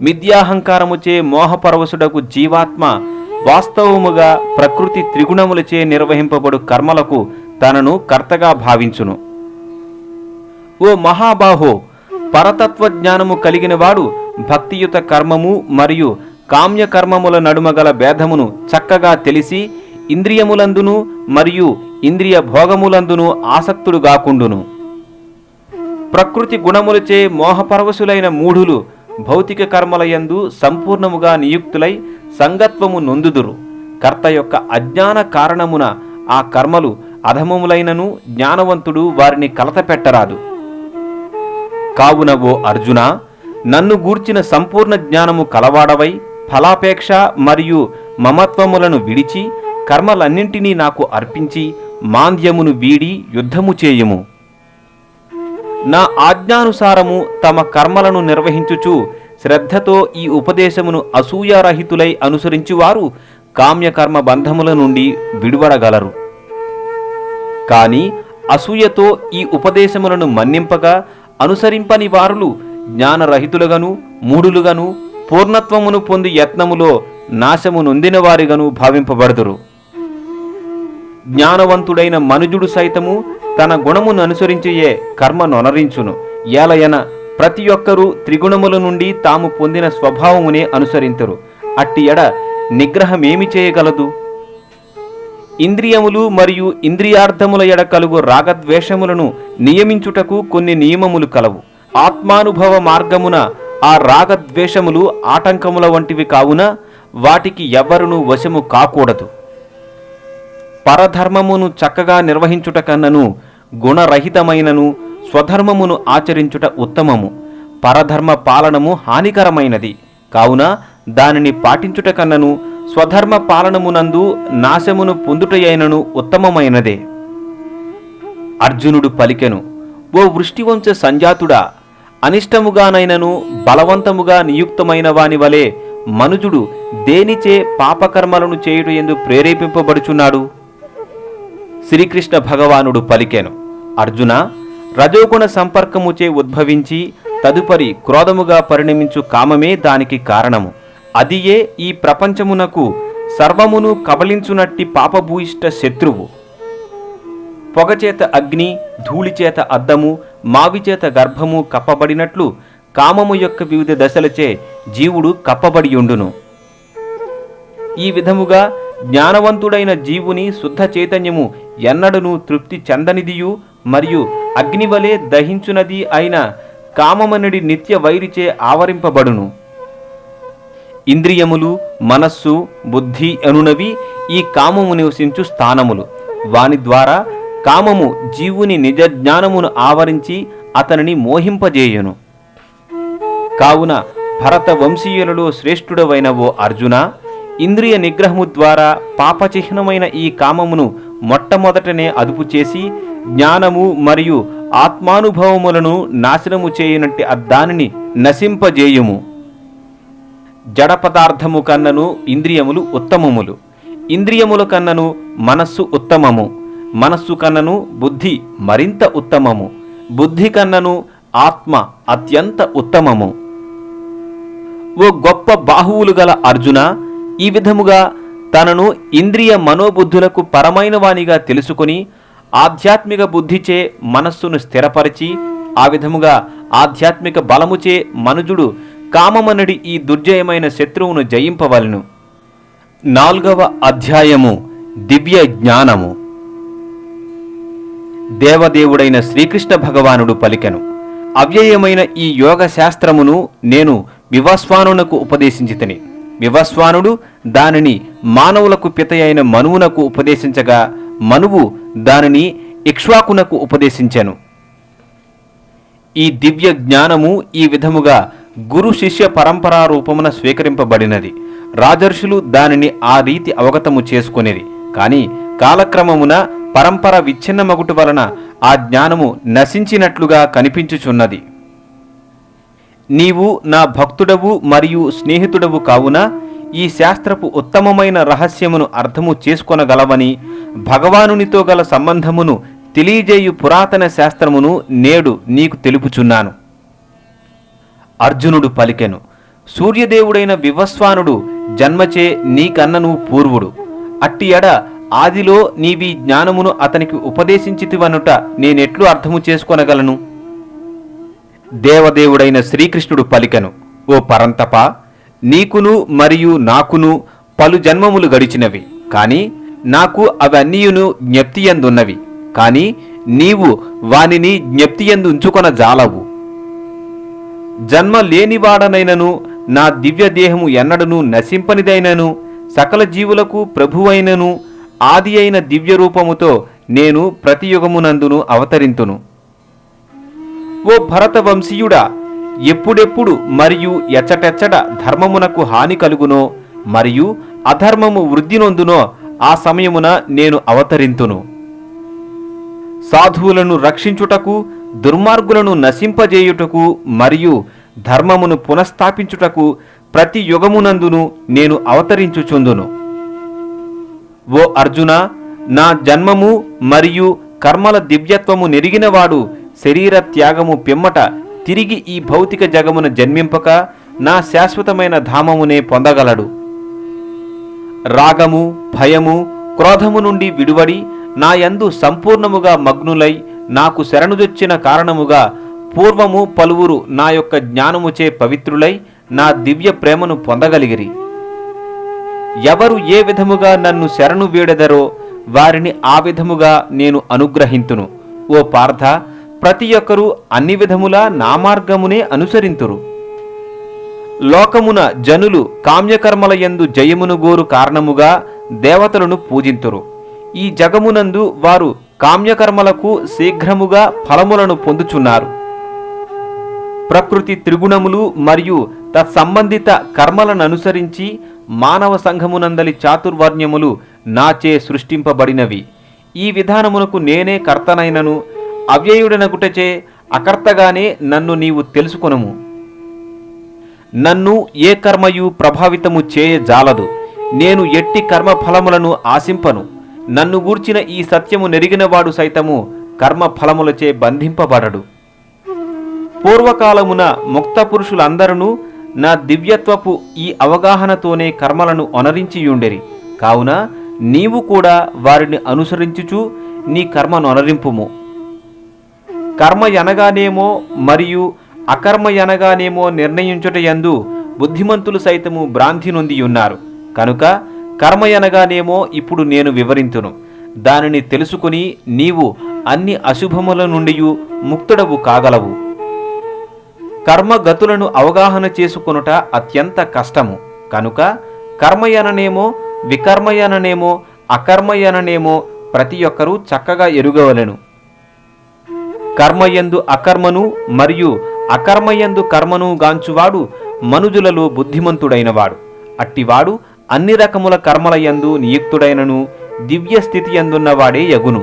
మిథ్యాహంకారముచే మోహపరవశుడకు జీవాత్మ వాస్తవముగా ప్రకృతి త్రిగుణములచే నిర్వహింపబడు కర్మలకు తనను కర్తగా భావించును. ఓ మహాబాహో, పరతత్వ జ్ఞానము కలిగినవాడు భక్తియుత కర్మము మరియు కామ్యకర్మముల నడుమ గల భేదమును చక్కగా తెలిసి ఇంద్రియములందును మరియు ఇంద్రియ భోగములందును ఆసక్తుడు గాకుండును. ప్రకృతి గుణములచే మోహపరవశులైన మూఢులు భౌతిక కర్మలయందు సంపూర్ణముగా నియుక్తులై సంగత్వము నొందుదురు. కర్త యొక్క అజ్ఞాన కారణమున ఆ కర్మలు అధమములైనను జ్ఞానవంతుడు వారిని కలతపెట్టరాదు. కావున ఓ అర్జున, నన్ను గూర్చిన సంపూర్ణ జ్ఞానము కలవాడవై ఫలాపేక్ష మరియు మమత్వములను విడిచి కర్మలన్నింటినీ నాకు అర్పించి మాంద్యమును వీడి యుద్ధము చేయుము. నా ఆజ్ఞానుసారము తమ కర్మలను నిర్వహించుచు శ్రద్ధతో ఈ ఉపదేశమును అసూయారహితులై అనుసరించువారు కామ్యకర్మ బంధముల నుండి విడువడగలరు. కాని అసూయతో ఈ ఉపదేశములను మన్నింపగా అనుసరింపని వారులు జ్ఞానరహితులుగాను మూఢులుగాను పూర్ణత్వమును పొంది యత్నములో నాశము నొందిన వారిగాను భావింపబడుదురు. జ్ఞానవంతుడైన మనుజుడు సైతము తన గుణమును అనుసరించియే కర్మనొనరించును. ఏలయన ప్రతి ఒక్కరూ త్రిగుణముల నుండి తాము పొందిన స్వభావమునే అనుసరింతురు. అట్టి ఎడ నిగ్రహమేమి చేయగలదు? ఇంద్రియములు మరియు ఇంద్రియార్థముల ఎడ కలుగు రాగద్వేషములను నియమించుటకు కొన్ని నియమములు కలవు. ఆత్మానుభవ మార్గమున ఆ రాగద్వేషములు ఆటంకముల వంటివి కావున వాటికి ఎవ్వరునూ వశము కాకూడదు. పరధర్మమును చక్కగా నిర్వహించుట కన్నను గుణరహితమైనను స్వధర్మమును ఆచరించుట ఉత్తమము. పరధర్మ పాలనము హానికరమైనది కావున దానిని పాటించుట కన్నను స్వధర్మ పాలనమునందు నాశమును పొందుటయైనను ఉత్తమమైనదే. అర్జునుడు పలికెను, ఓ వృష్టివంశ సంజాతుడా, అనిష్టముగానైనను బలవంతముగా నియుక్తమైన వాని వలె మనుజుడు దేనిచే పాపకర్మలను చేయుట యందు ప్రేరేపింపబడుచున్నాడు? శ్రీకృష్ణ భగవానుడు పలికెను, అర్జున, రజోగుణ సంపర్కముచే ఉద్భవించి తదుపరి క్రోధముగా పరిణమించు కామమే దానికి కారణము. అదియే ఈ ప్రపంచమునకు సర్వమును కబళించునట్టి పాపభూయిష్ట శత్రువు. పొగచేత అగ్ని, ధూళిచేత అద్దము, మావిచేత గర్భము కప్పబడినట్లు కామము యొక్క వివిధ దశలచే జీవుడు కప్పబడియుండును. ఈ విధముగా జ్ఞానవంతుడైన జీవుని శుద్ధ చైతన్యము ఎన్నడను తృప్తి చెందనిదియు మరియు అగ్నివలే దహించునది అయిన కామమనడి నిత్య వైరిచే ఆవరింపబడును. ఇంద్రియములు, మనస్సు, బుద్ధి అనునవి ఈ కామము నివసించు స్థానములు. వాని ద్వారా కామము జీవుని నిజ జ్ఞానమును ఆవరించి అతనిని మోహింపజేయును. కావున భరత వంశీయులలో శ్రేష్ఠుడవైన ఓ అర్జున, ఇంద్రియ నిగ్రహము ద్వారా పాపచిహ్నమైన ఈ కామమును మొట్టమొదటనే అదుపు చేసి జ్ఞానము మరియు ఆత్మానుభవములను నాశనము చేయునట్టి దానిని నశింపజేయుము. జడ పదార్థము కన్నను ఇంద్రియములు ఉత్తమములు, ఇంద్రియముల కన్నను మనస్సు ఉత్తమము, మనస్సు కన్నను బుద్ధి మరింత ఉత్తమము, బుద్ధి కన్నను ఆత్మ అత్యంత ఉత్తమము. ఓ గొప్ప బాహువులు గల అర్జున, ఈ విధముగా తనను ఇంద్రియ మనోబుద్ధులకు పరమైన వానిగా తెలుసుకుని ఆధ్యాత్మిక బుద్ధిచే మనస్సును స్థిరపరిచి ఆ విధముగా ఆధ్యాత్మిక బలముచే మనుజుడు కామమనడి ఈ దుర్జయమైన శత్రువును జయింపవలెను. 4వ అధ్యాయము దివ్య జ్ఞానము. దేవదేవుడైన శ్రీకృష్ణ భగవానుడు పలికెను, అవ్యయమైన ఈ యోగ శాస్త్రమును నేను వివస్వానునకు ఉపదేశించితిని. వివస్వానుడు దానిని మానవులకు పితయైన మనువునకు ఉపదేశించగా మనువు దానిని ఇక్ష్వాకునకు ఉపదేశించెను. ఈ దివ్య జ్ఞానము ఈ విధముగా గురు శిష్య పరంపరా రూపమున స్వీకరింపబడినది. రాజర్షులు దానిని ఆ రీతి అవగతము చేసుకునేది. కాని కాలక్రమమున పరంపర విచ్ఛిన్నమగుట వలన ఆ జ్ఞానము నశించినట్లుగా కనిపించుచున్నది. నీవు నా భక్తుడవు మరియు స్నేహితుడవు కావున ఈ శాస్త్రపు ఉత్తమమైన రహస్యమును అర్థము చేసుకొనగలవని భగవానునితో గల సంబంధమును తెలియజేయు పురాతన శాస్త్రమును నేడు నీకు తెలుపుచున్నాను. అర్జునుడు పలికెను, సూర్యదేవుడైన వివస్వానుడు జన్మచే నీకన్నను పూర్వుడు. అట్టి ఎడ ఆదిలో నీవీ జ్ఞానమును అతనికి ఉపదేశించితివనుట నేనెట్లు అర్థము చేసుకొనగలను? దేవదేవుడైన శ్రీకృష్ణుడు పలికెను, ఓ పరంతప, నీకును మరియు నాకును పలు జన్మములు గడిచినవి, కాని నాకు అవన్నీయును జ్ఞప్తియందున్నవి. కాని నీవు వానిని జ్ఞప్తియందు ఉంచుకొన జాలవు. జన్మ లేనివాడనైనను నా దివ్య దేహము ఎన్నడను నశింపనిదైనను సకల జీవులకు ప్రభువైనను ఆది అయిన దివ్య రూపముతో నేను ప్రతి యుగమునందును అవతరింతును. ఓ భరత వంశీయుడా, ఎప్పుడెప్పుడు మరియు ఎచ్చటెచ్చట ధర్మమునకు హాని కలుగునో మరియు అధర్మము వృద్ధి నొందునో ఆ సమయమున నేను అవతరింతును. సాధువులను రక్షించుటకు, దుర్మార్గులను నశింపజేయుటకు మరియు ధర్మమును పునఃస్థాపించుటకు ప్రతి యుగమునందును నేను అవతరించుచుందును. ఓ అర్జున, నా జన్మము మరియు కర్మల దివ్యత్వము నెరిగినవాడు శరీర త్యాగము పిమ్మట తిరిగి ఈ భౌతిక జగమున జన్మింపక నా శాశ్వతమైన ధామమునే పొందగలడు. రాగము, భయము, క్రోధము నుండి విడువడి నా యందు సంపూర్ణముగా మగ్నులై నాకు శరణుజొచ్చిన కారణముగా పూర్వము పలువురు నా యొక్క జ్ఞానముచే పవిత్రులై నా దివ్య ప్రేమను పొందగలిగిరి. ఎవరు ఏ విధముగా నన్ను శరణు వీడెదరో వారిని ఆ విధముగా నేను అనుగ్రహింతును. ఓ పార్థ, ప్రతి ఒక్కరూ అన్ని విధములా నా మార్గమునే అనుసరింతురు. లోకమున జనులు కామ్యకర్మల యందు జయమును గోరు కారణముగా దేవతలను పూజింతురు. ఈ జగమునందు వారు కామ్యకర్మలకు శీఘ్రముగా ఫలములను పొందుచున్నారు. ప్రకృతి త్రిగుణములు మరియు తత్సంబంధిత కర్మలను అనుసరించి మానవ సంఘమునందలి చాతుర్వర్ణ్యములు నాచే సృష్టింపబడినవి. ఈ విధానమునకు నేనే కర్తనైనను అవ్యయుడనగుటచే అకర్తగానే నన్ను నీవు తెలుసుకొనుము. నన్ను ఏ కర్మయు ప్రభావితము చేయజాలదు. నేను ఎట్టి కర్మఫలములను ఆశింపను. నన్ను గూర్చిన ఈ సత్యము నెరిగినవాడు సైతము కర్మఫలములచే బంధింపబడడు. పూర్వకాలమున ముక్త పురుషులందరూ నా దివ్యత్వపు ఈ అవగాహనతోనే కర్మలను ఒనరించియుండిరి. కావున నీవు కూడా వారిని అనుసరించుచు నీ కర్మను ఒనరింపుము. కర్మ ఎనగానేమో మరియు అకర్మ ఎనగానేమో నిర్ణయించుటయందు బుద్ధిమంతులు సైతము భ్రాంతి నొంది ఉన్నారు. కనుక కర్మ ఎనగానేమో ఇప్పుడు నేను వివరింతును. దానిని తెలుసుకుని నీవు అన్ని అశుభముల నుండి ముక్తుడవు కాగలవు. కర్మగతులను అవగాహన చేసుకొనుట అత్యంత కష్టము. కనుక కర్మయననేమో వికర్మయననేమో అకర్మయననేమో ప్రతి ఒక్కరూ చక్కగా ఎరుగవలెను. కర్మయందు అకర్మను మరియు అకర్మయందు కర్మను గాంచువాడు మనుజులలో బుద్ధిమంతుడైనవాడు. అట్టివాడు అన్ని రకముల కర్మలయందు నియుక్తుడైనను దివ్య స్థితి ఎందున్నవాడే యగును.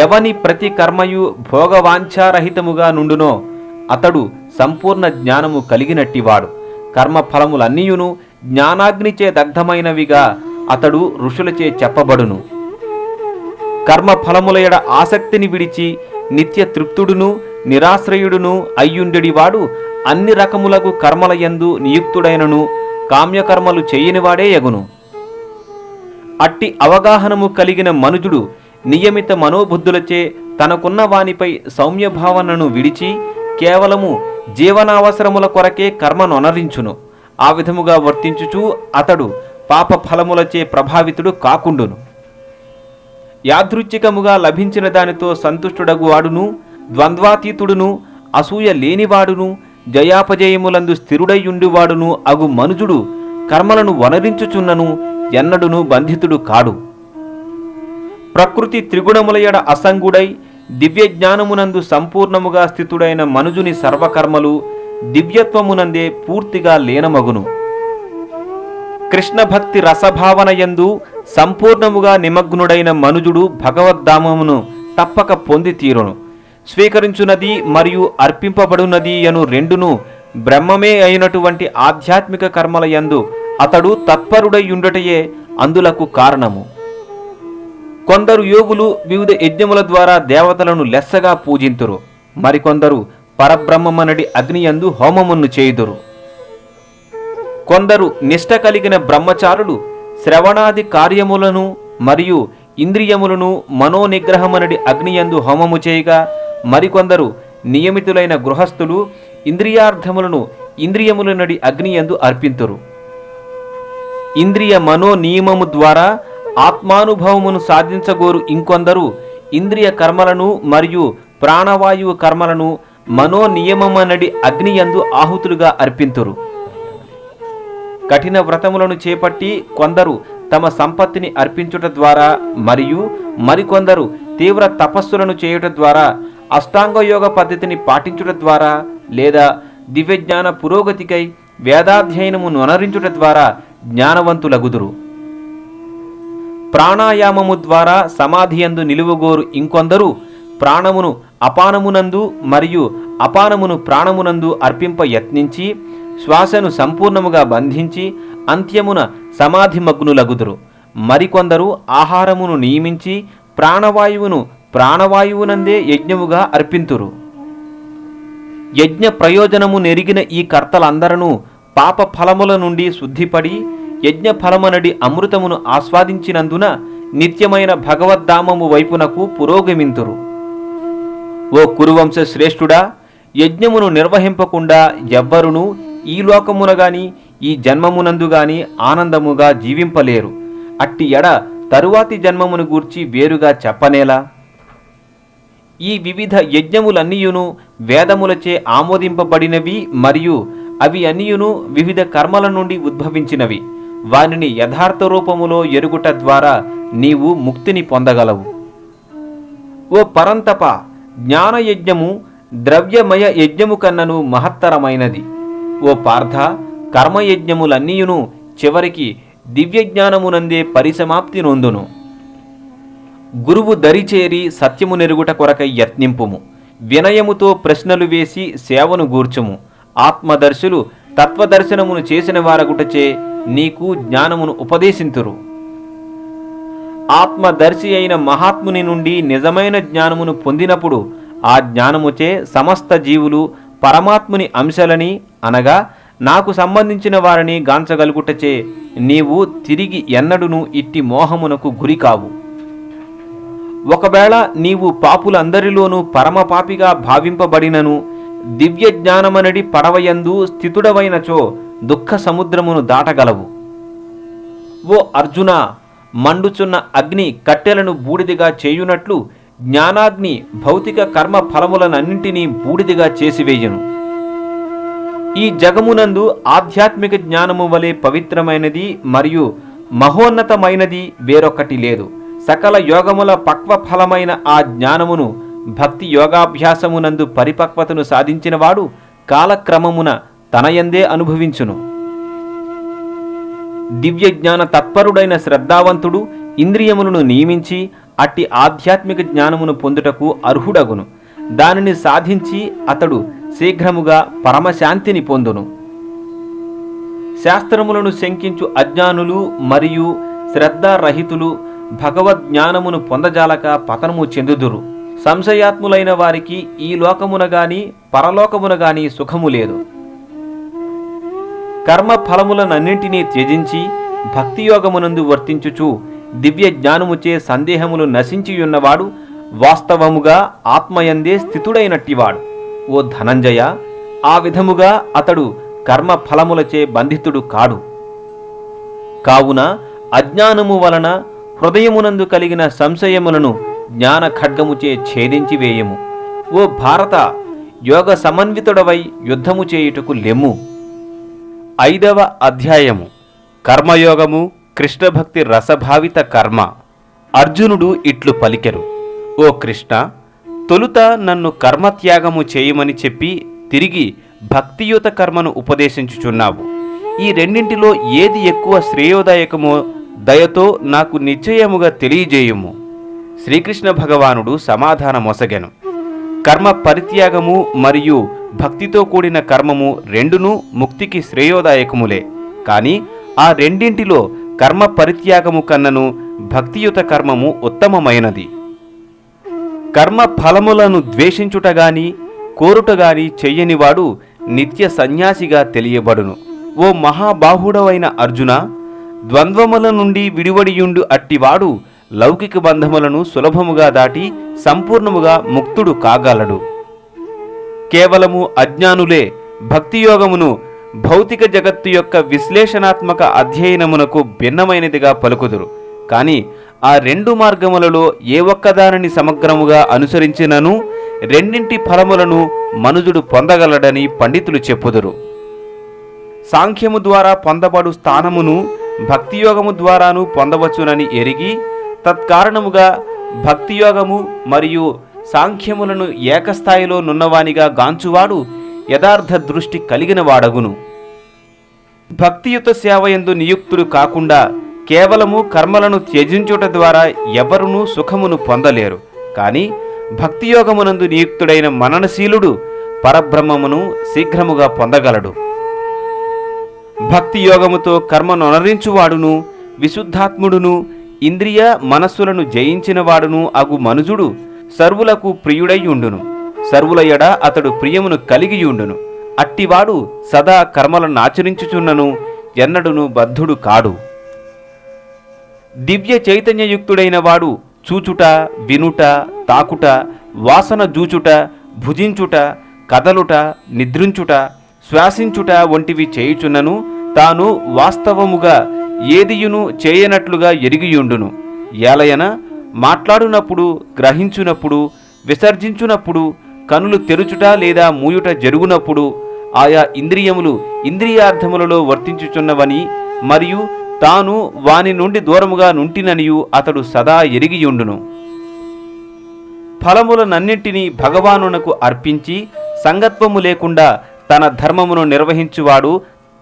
ఎవని ప్రతి కర్మయు భోగవాంఛారహితముగా నుండునో అతడు సంపూర్ణ జ్ఞానము కలిగినట్టివాడు. కర్మఫలములన్నీయును జ్ఞానాగ్నిచే దగ్ధమైనవిగా అతడు ఋషులచే చెప్పబడును. కర్మఫలముల ఎడ ఆసక్తిని విడిచి నిత్య తృప్తుడును నిరాశ్రయుడును అయ్యుండెడివాడు అన్ని రకములకు కర్మలయందు నియుక్తుడైనను కామ్యకర్మలు చేయనివాడే యగును. అట్టి అవగాహనము కలిగిన మనుజుడు నియమిత మనోబుద్ధులచే తనకున్న వానిపై సౌమ్యభావనను విడిచి కేవలము జీవనావసరముల కొరకే కర్మనొనరించును. ఆ విధముగా వర్తించుచూ అతడు పాప ఫలములచే ప్రభావితుడు కాకుండును. యాదృచ్ఛికముగా లభించిన దానితో సంతుష్టుడగు వాడును, ద్వంద్వాతీతుడును, అసూయ లేనివాడును, జయాపజయములందు స్థిరుడైయుండివాడును అగు మనుజుడు కర్మలను వనరించుచున్నను ఎన్నడును బంధితుడు కాడు. ప్రకృతి త్రిగుణములయడ అసంగుడై దివ్యజ్ఞానమునందు సంపూర్ణముగా స్థితుడైన మనుజుని సర్వకర్మలు దివ్యత్వమునందే పూర్తిగా లీనమగును. కృష్ణభక్తి రసభావనయందు సంపూర్ణముగా నిమగ్నుడైన మనుజుడు భగవద్ధామమును తప్పక పొంది తీరును. స్వీకరించున్నది మరియు అర్పింపబడున్నది అను రెండును బ్రహ్మమే అయినటువంటి ఆధ్యాత్మిక కర్మలయందు అతడు తత్పరుడయ్యుండుటయే అందులకు కారణము. కొందరు యోగులు వివిధ యజ్ఞముల ద్వారా దేవతలను లెస్సగా పూజింతురు. మరికొందరు పరబ్రహ్మమనడి అగ్నియందు హోమమును చేయుదురు. కొందరు నిష్ట కలిగిన బ్రహ్మచారులు శ్రవణాది కార్యములను మరియు ఇంద్రియములను మనోనిగ్రహమనడి అగ్నియందు హోమము చేయగా, మరికొందరు నియమితులైన గృహస్థులు ఇంద్రియార్థములను ఇంద్రియములనడి అగ్నియందు అర్పింతురు. ఇంద్రియ మనో నియమము ద్వారా ఆత్మానుభవమును సాధించగోరు ఇంకొందరు ఇంద్రియ కర్మలను మరియు ప్రాణవాయువు కర్మలను మనోనియమమనడి అగ్నియందు ఆహుతులుగా అర్పింతురు. కఠిన వ్రతములను చేపట్టి కొందరు తమ సంపత్తిని అర్పించుట ద్వారా మరియు మరికొందరు తీవ్ర తపస్సులను చేయుట ద్వారా అష్టాంగయోగ పద్ధతిని పాటించుట ద్వారా లేదా దివ్యజ్ఞాన పురోగతికై వేదాధ్యయనమును అనరించుట ద్వారా జ్ఞానవంతులగుదురు. ప్రాణాయామము ద్వారా సమాధియందు నిలువగోరు ఇంకొందరు ప్రాణమును అపానమునందు మరియు అపానమును ప్రాణమునందు అర్పింప యత్నించి శ్వాసను సంపూర్ణముగా బంధించి అంత్యమున సమాధిమగ్నులగుదురు. మరికొందరు ఆహారమును నియమించి ప్రాణవాయువును ప్రాణవాయువునందే యజ్ఞముగా అర్పింతురు. యజ్ఞ ప్రయోజనము నెరిగిన ఈ కర్తలందరూ పాప ఫలముల నుండి శుద్ధిపడి యజ్ఞ ఫలమనడి అమృతమును ఆస్వాదించినందున నిత్యమైన భగవద్ధామము వైపునకు పురోగమింతురు. ఓ కురువంశ శ్రేష్ఠుడా, యజ్ఞమును నిర్వహింపకుండా ఎవ్వరునూ ఈ లోకమున గాని ఈ జన్మమునందు గాని ఆనందముగా జీవింపలేరు. అట్టి ఎడ తరువాతి జన్మమును గూర్చి వేరుగా చెప్పనేలా? ఈ వివిధ యజ్ఞములన్నీయును వేదములచే ఆమోదింపబడినవి మరియు అవి అన్నియును వివిధ కర్మల నుండి ఉద్భవించినవి. వానిని యథార్థ రూపములో ఎరుగుట ద్వారా నీవు ముక్తిని పొందగలవు. ఓ పరంతప, జ్ఞానయజ్ఞము ద్రవ్యమయ యజ్ఞము కన్నను మహత్తరమైనది. ఓ పార్థ, కర్మయజ్ఞములన్నీయును చివరికి దివ్యజ్ఞానమునందే పరిసమాప్తి నొందును. గురువు దరిచేరి సత్యము నెరుగుట కొరకై యత్నింపుము. వినయముతో ప్రశ్నలు వేసి సేవను గూర్చుము. ఆత్మదర్శులు తత్వదర్శనమును చేసిన వారగుటచే నీకు జ్ఞానమును ఉపదేశింతురు. ఆత్మదర్శి అయిన మహాత్ముని నుండి నిజమైన జ్ఞానమును పొందినప్పుడు ఆ జ్ఞానముచే సమస్త జీవులు పరమాత్ముని అంశలని అనగా నాకు సంబంధించిన వారిని గాంచగలుగుటచే నీవు తిరిగి ఎన్నడును ఇట్టి మోహమునకు గురికావు. ఒకవేళ నీవు పాపులందరిలోనూ పరమపాపిగా భావింపబడినను దివ్య జ్ఞానమనడి పడవయందు స్థితుడవైనచో దుఃఖ సముద్రమును దాటగలవు. ఓ అర్జున, మండుచున్న అగ్ని కట్టెలను బూడిదిగా చేయునట్లు జ్ఞానాగ్ని భౌతిక కర్మ ఫలములనన్నింటినీ బూడిదిగా చేసివేయును. ఈ జగమునందు ఆధ్యాత్మిక జ్ఞానము వలె పవిత్రమైనది మరియు మహోన్నతమైనది వేరొకటి లేదు. సకల యోగముల పక్వ ఫలమైన ఆ జ్ఞానమును భక్తి యోగాభ్యాసమునందు పరిపక్వతను సాధించినవాడు కాలక్రమమున తనయందే అనుభవించును. దివ్య జ్ఞాన తత్పరుడైన శ్రద్ధావంతుడు ఇంద్రియములను నియమించి అట్టి ఆధ్యాత్మిక జ్ఞానమును పొందుటకు అర్హుడగును. దానిని సాధించి అతడు శీఘ్రముగా పరమశాంతిని పొందును. శాస్త్రములను శంకించు అజ్ఞానులు మరియు శ్రద్ధారహితులు భగవద్జ్ఞానమును పొందజాలక పతనము చెందుదురు. సంశయాత్ములైన వారికి ఈ లోకమున గాని పరలోకమున గాని సుఖము లేదు. కర్మ ఫలములనన్నింటినీ త్యజించి భక్తియోగమునందు వర్తించుచు దివ్య జ్ఞానముచే సందేహములు నశించియున్నవాడు వాస్తవముగా ఆత్మయందే స్థితుడైనట్టివాడు. ఓ ధనంజయ, ఆ విధముగా అతడు కర్మ ఫలములచే బంధితుడు కాడు. కావున అజ్ఞానము వలన హృదయమునందు కలిగిన సంశయములను జ్ఞాన ఖడ్గముచే ఛేదించి వేయము. ఓ భారత, యోగ సమన్వితుడవై యుద్ధము చేయుటకు లెమ్ము. 5వ అధ్యాయము కర్మయోగము, కృష్ణభక్తి రసభావిత కర్మ. అర్జునుడు ఇట్లు పలికెరు: ఓ కృష్ణ, తొలుత నన్ను కర్మత్యాగము చేయమని చెప్పి తిరిగి భక్తియుత కర్మను ఉపదేశించుచున్నావు. ఈ రెండింటిలో ఏది ఎక్కువ శ్రేయోదాయకమో దయతో నాకు నిశ్చయముగా తెలియజేయుము. శ్రీకృష్ణ భగవానుడు సమాధానమొసగెను: కర్మ పరిత్యాగము మరియు భక్తితో కూడిన కర్మము రెండును ముక్తికి శ్రేయోదాయకములే. కాని ఆ రెండింటిలో కర్మ పరిత్యాగము కన్నను భక్తియుత కర్మము ఉత్తమమైనది. కర్మ ఫలములను ద్వేషించుటగాని కోరుటగాని చెయ్యనివాడు నిత్య సన్యాసిగా తెలియబడును. ఓ మహాబాహుడవైన అర్జున, ద్వంద్వముల నుండి విడివడియుండు అట్టివాడు లౌకిక బంధములను సులభముగా దాటి సంపూర్ణముగా ముక్తుడు కాగలడు. కేవలము అజ్ఞానులే భక్తియోగమును భౌతిక జగత్తు యొక్క విశ్లేషణాత్మక అధ్యయనమునకు భిన్నమైనదిగా పలుకుదురు. కాని ఆ రెండు మార్గములలో ఏ ఒక్కదానిని సమగ్రముగా అనుసరించినను రెండింటి ఫలములను మనుజుడు పొందగలడని పండితులు చెప్పుదురు. సాంఖ్యము ద్వారా పొందబడు స్థానమును భక్తియోగము ద్వారాను పొందవచ్చునని ఎరిగి తత్కారణముగా భక్తియోగము మరియు సాంఖ్యములను ఏకస్థాయిలో నున్నవానిగా గాంచువాడు యథార్థ దృష్టి కలిగిన వాడగును. భక్తియుత సేవయందు నియుక్తుడు కాకుండా కేవలము కర్మలను త్యజించుట ద్వారా ఎవరునూ సుఖమును పొందలేరు. కాని భక్తియోగమునందు నియుక్తుడైన మననశీలుడు పరబ్రహ్మమును శీఘ్రముగా పొందగలడు. భక్తియోగముతో కర్మనొనరించువాడును విశుద్ధాత్ముడును ఇంద్రియ మనస్సులను జయించినవాడును అగు మనుజుడు సర్వులకు ప్రియుడైయుండును. సర్వుల ఎడ అతడు ప్రియమును కలిగియుండును. అట్టివాడు సదా కర్మలను ఆచరించుచున్నను ఎన్నడును బద్ధుడు కాడు. దివ్య చైతన్యయుక్తుడైన వాడు చూచుట, వినుట, తాకుట, వాసన జూచుట, భుజించుట, కదలుట, నిద్రించుట, శ్వాసించుట వంటివి చేయుచున్నను తాను వాస్తవముగా ఏదియును చేయనట్లుగా ఎరిగియుండును. ఏలయన మాట్లాడునప్పుడు, గ్రహించునప్పుడు, విసర్జించునప్పుడు, కనులు తెరుచుట లేదా మూయుట జరుగునప్పుడు ఆయా ఇంద్రియములు ఇంద్రియార్థములలో వర్తించుచున్నవని మరియు తాను వాని నుండి దూరముగా నుంటిననియు అతడు సదా ఎరిగియుండును. ఫలములనన్నింటినీ భగవానునకు అర్పించి సంగత్వము లేకుండా తన ధర్మమును నిర్వహించువాడు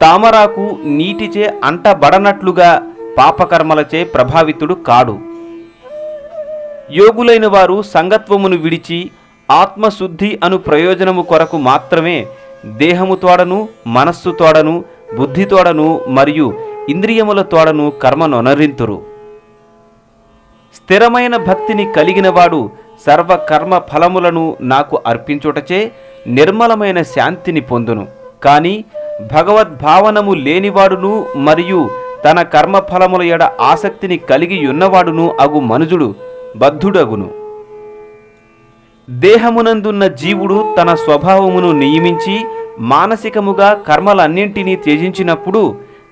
తామరాకు నీటిచే అంటబడనట్లుగా పాపకర్మలచే ప్రభావితుడు కాడు. యోగులైన వారు సంగత్వమును విడిచి ఆత్మశుద్ధి అను ప్రయోజనము కొరకు మాత్రమే దేహము తోడను, మనస్సు తోడను, బుద్ధి తోడను మరియు ఇంద్రియముల తోడను కర్మనొనరింతురు. స్థిరమైన భక్తిని కలిగినవాడు సర్వకర్మ ఫలములను నాకు అర్పించుటచే నిర్మలమైన శాంతిని పొందును. కాని భగవద్భావనము లేనివాడును మరియు తన కర్మఫలముల ఎడ ఆసక్తిని కలిగి ఉన్నవాడును అగు మనుజుడు బద్ధుడగును. దేహమునందున్న జీవుడు తన స్వభావమును నియమించి మానసికముగా కర్మలన్నింటినీ త్యజించినప్పుడు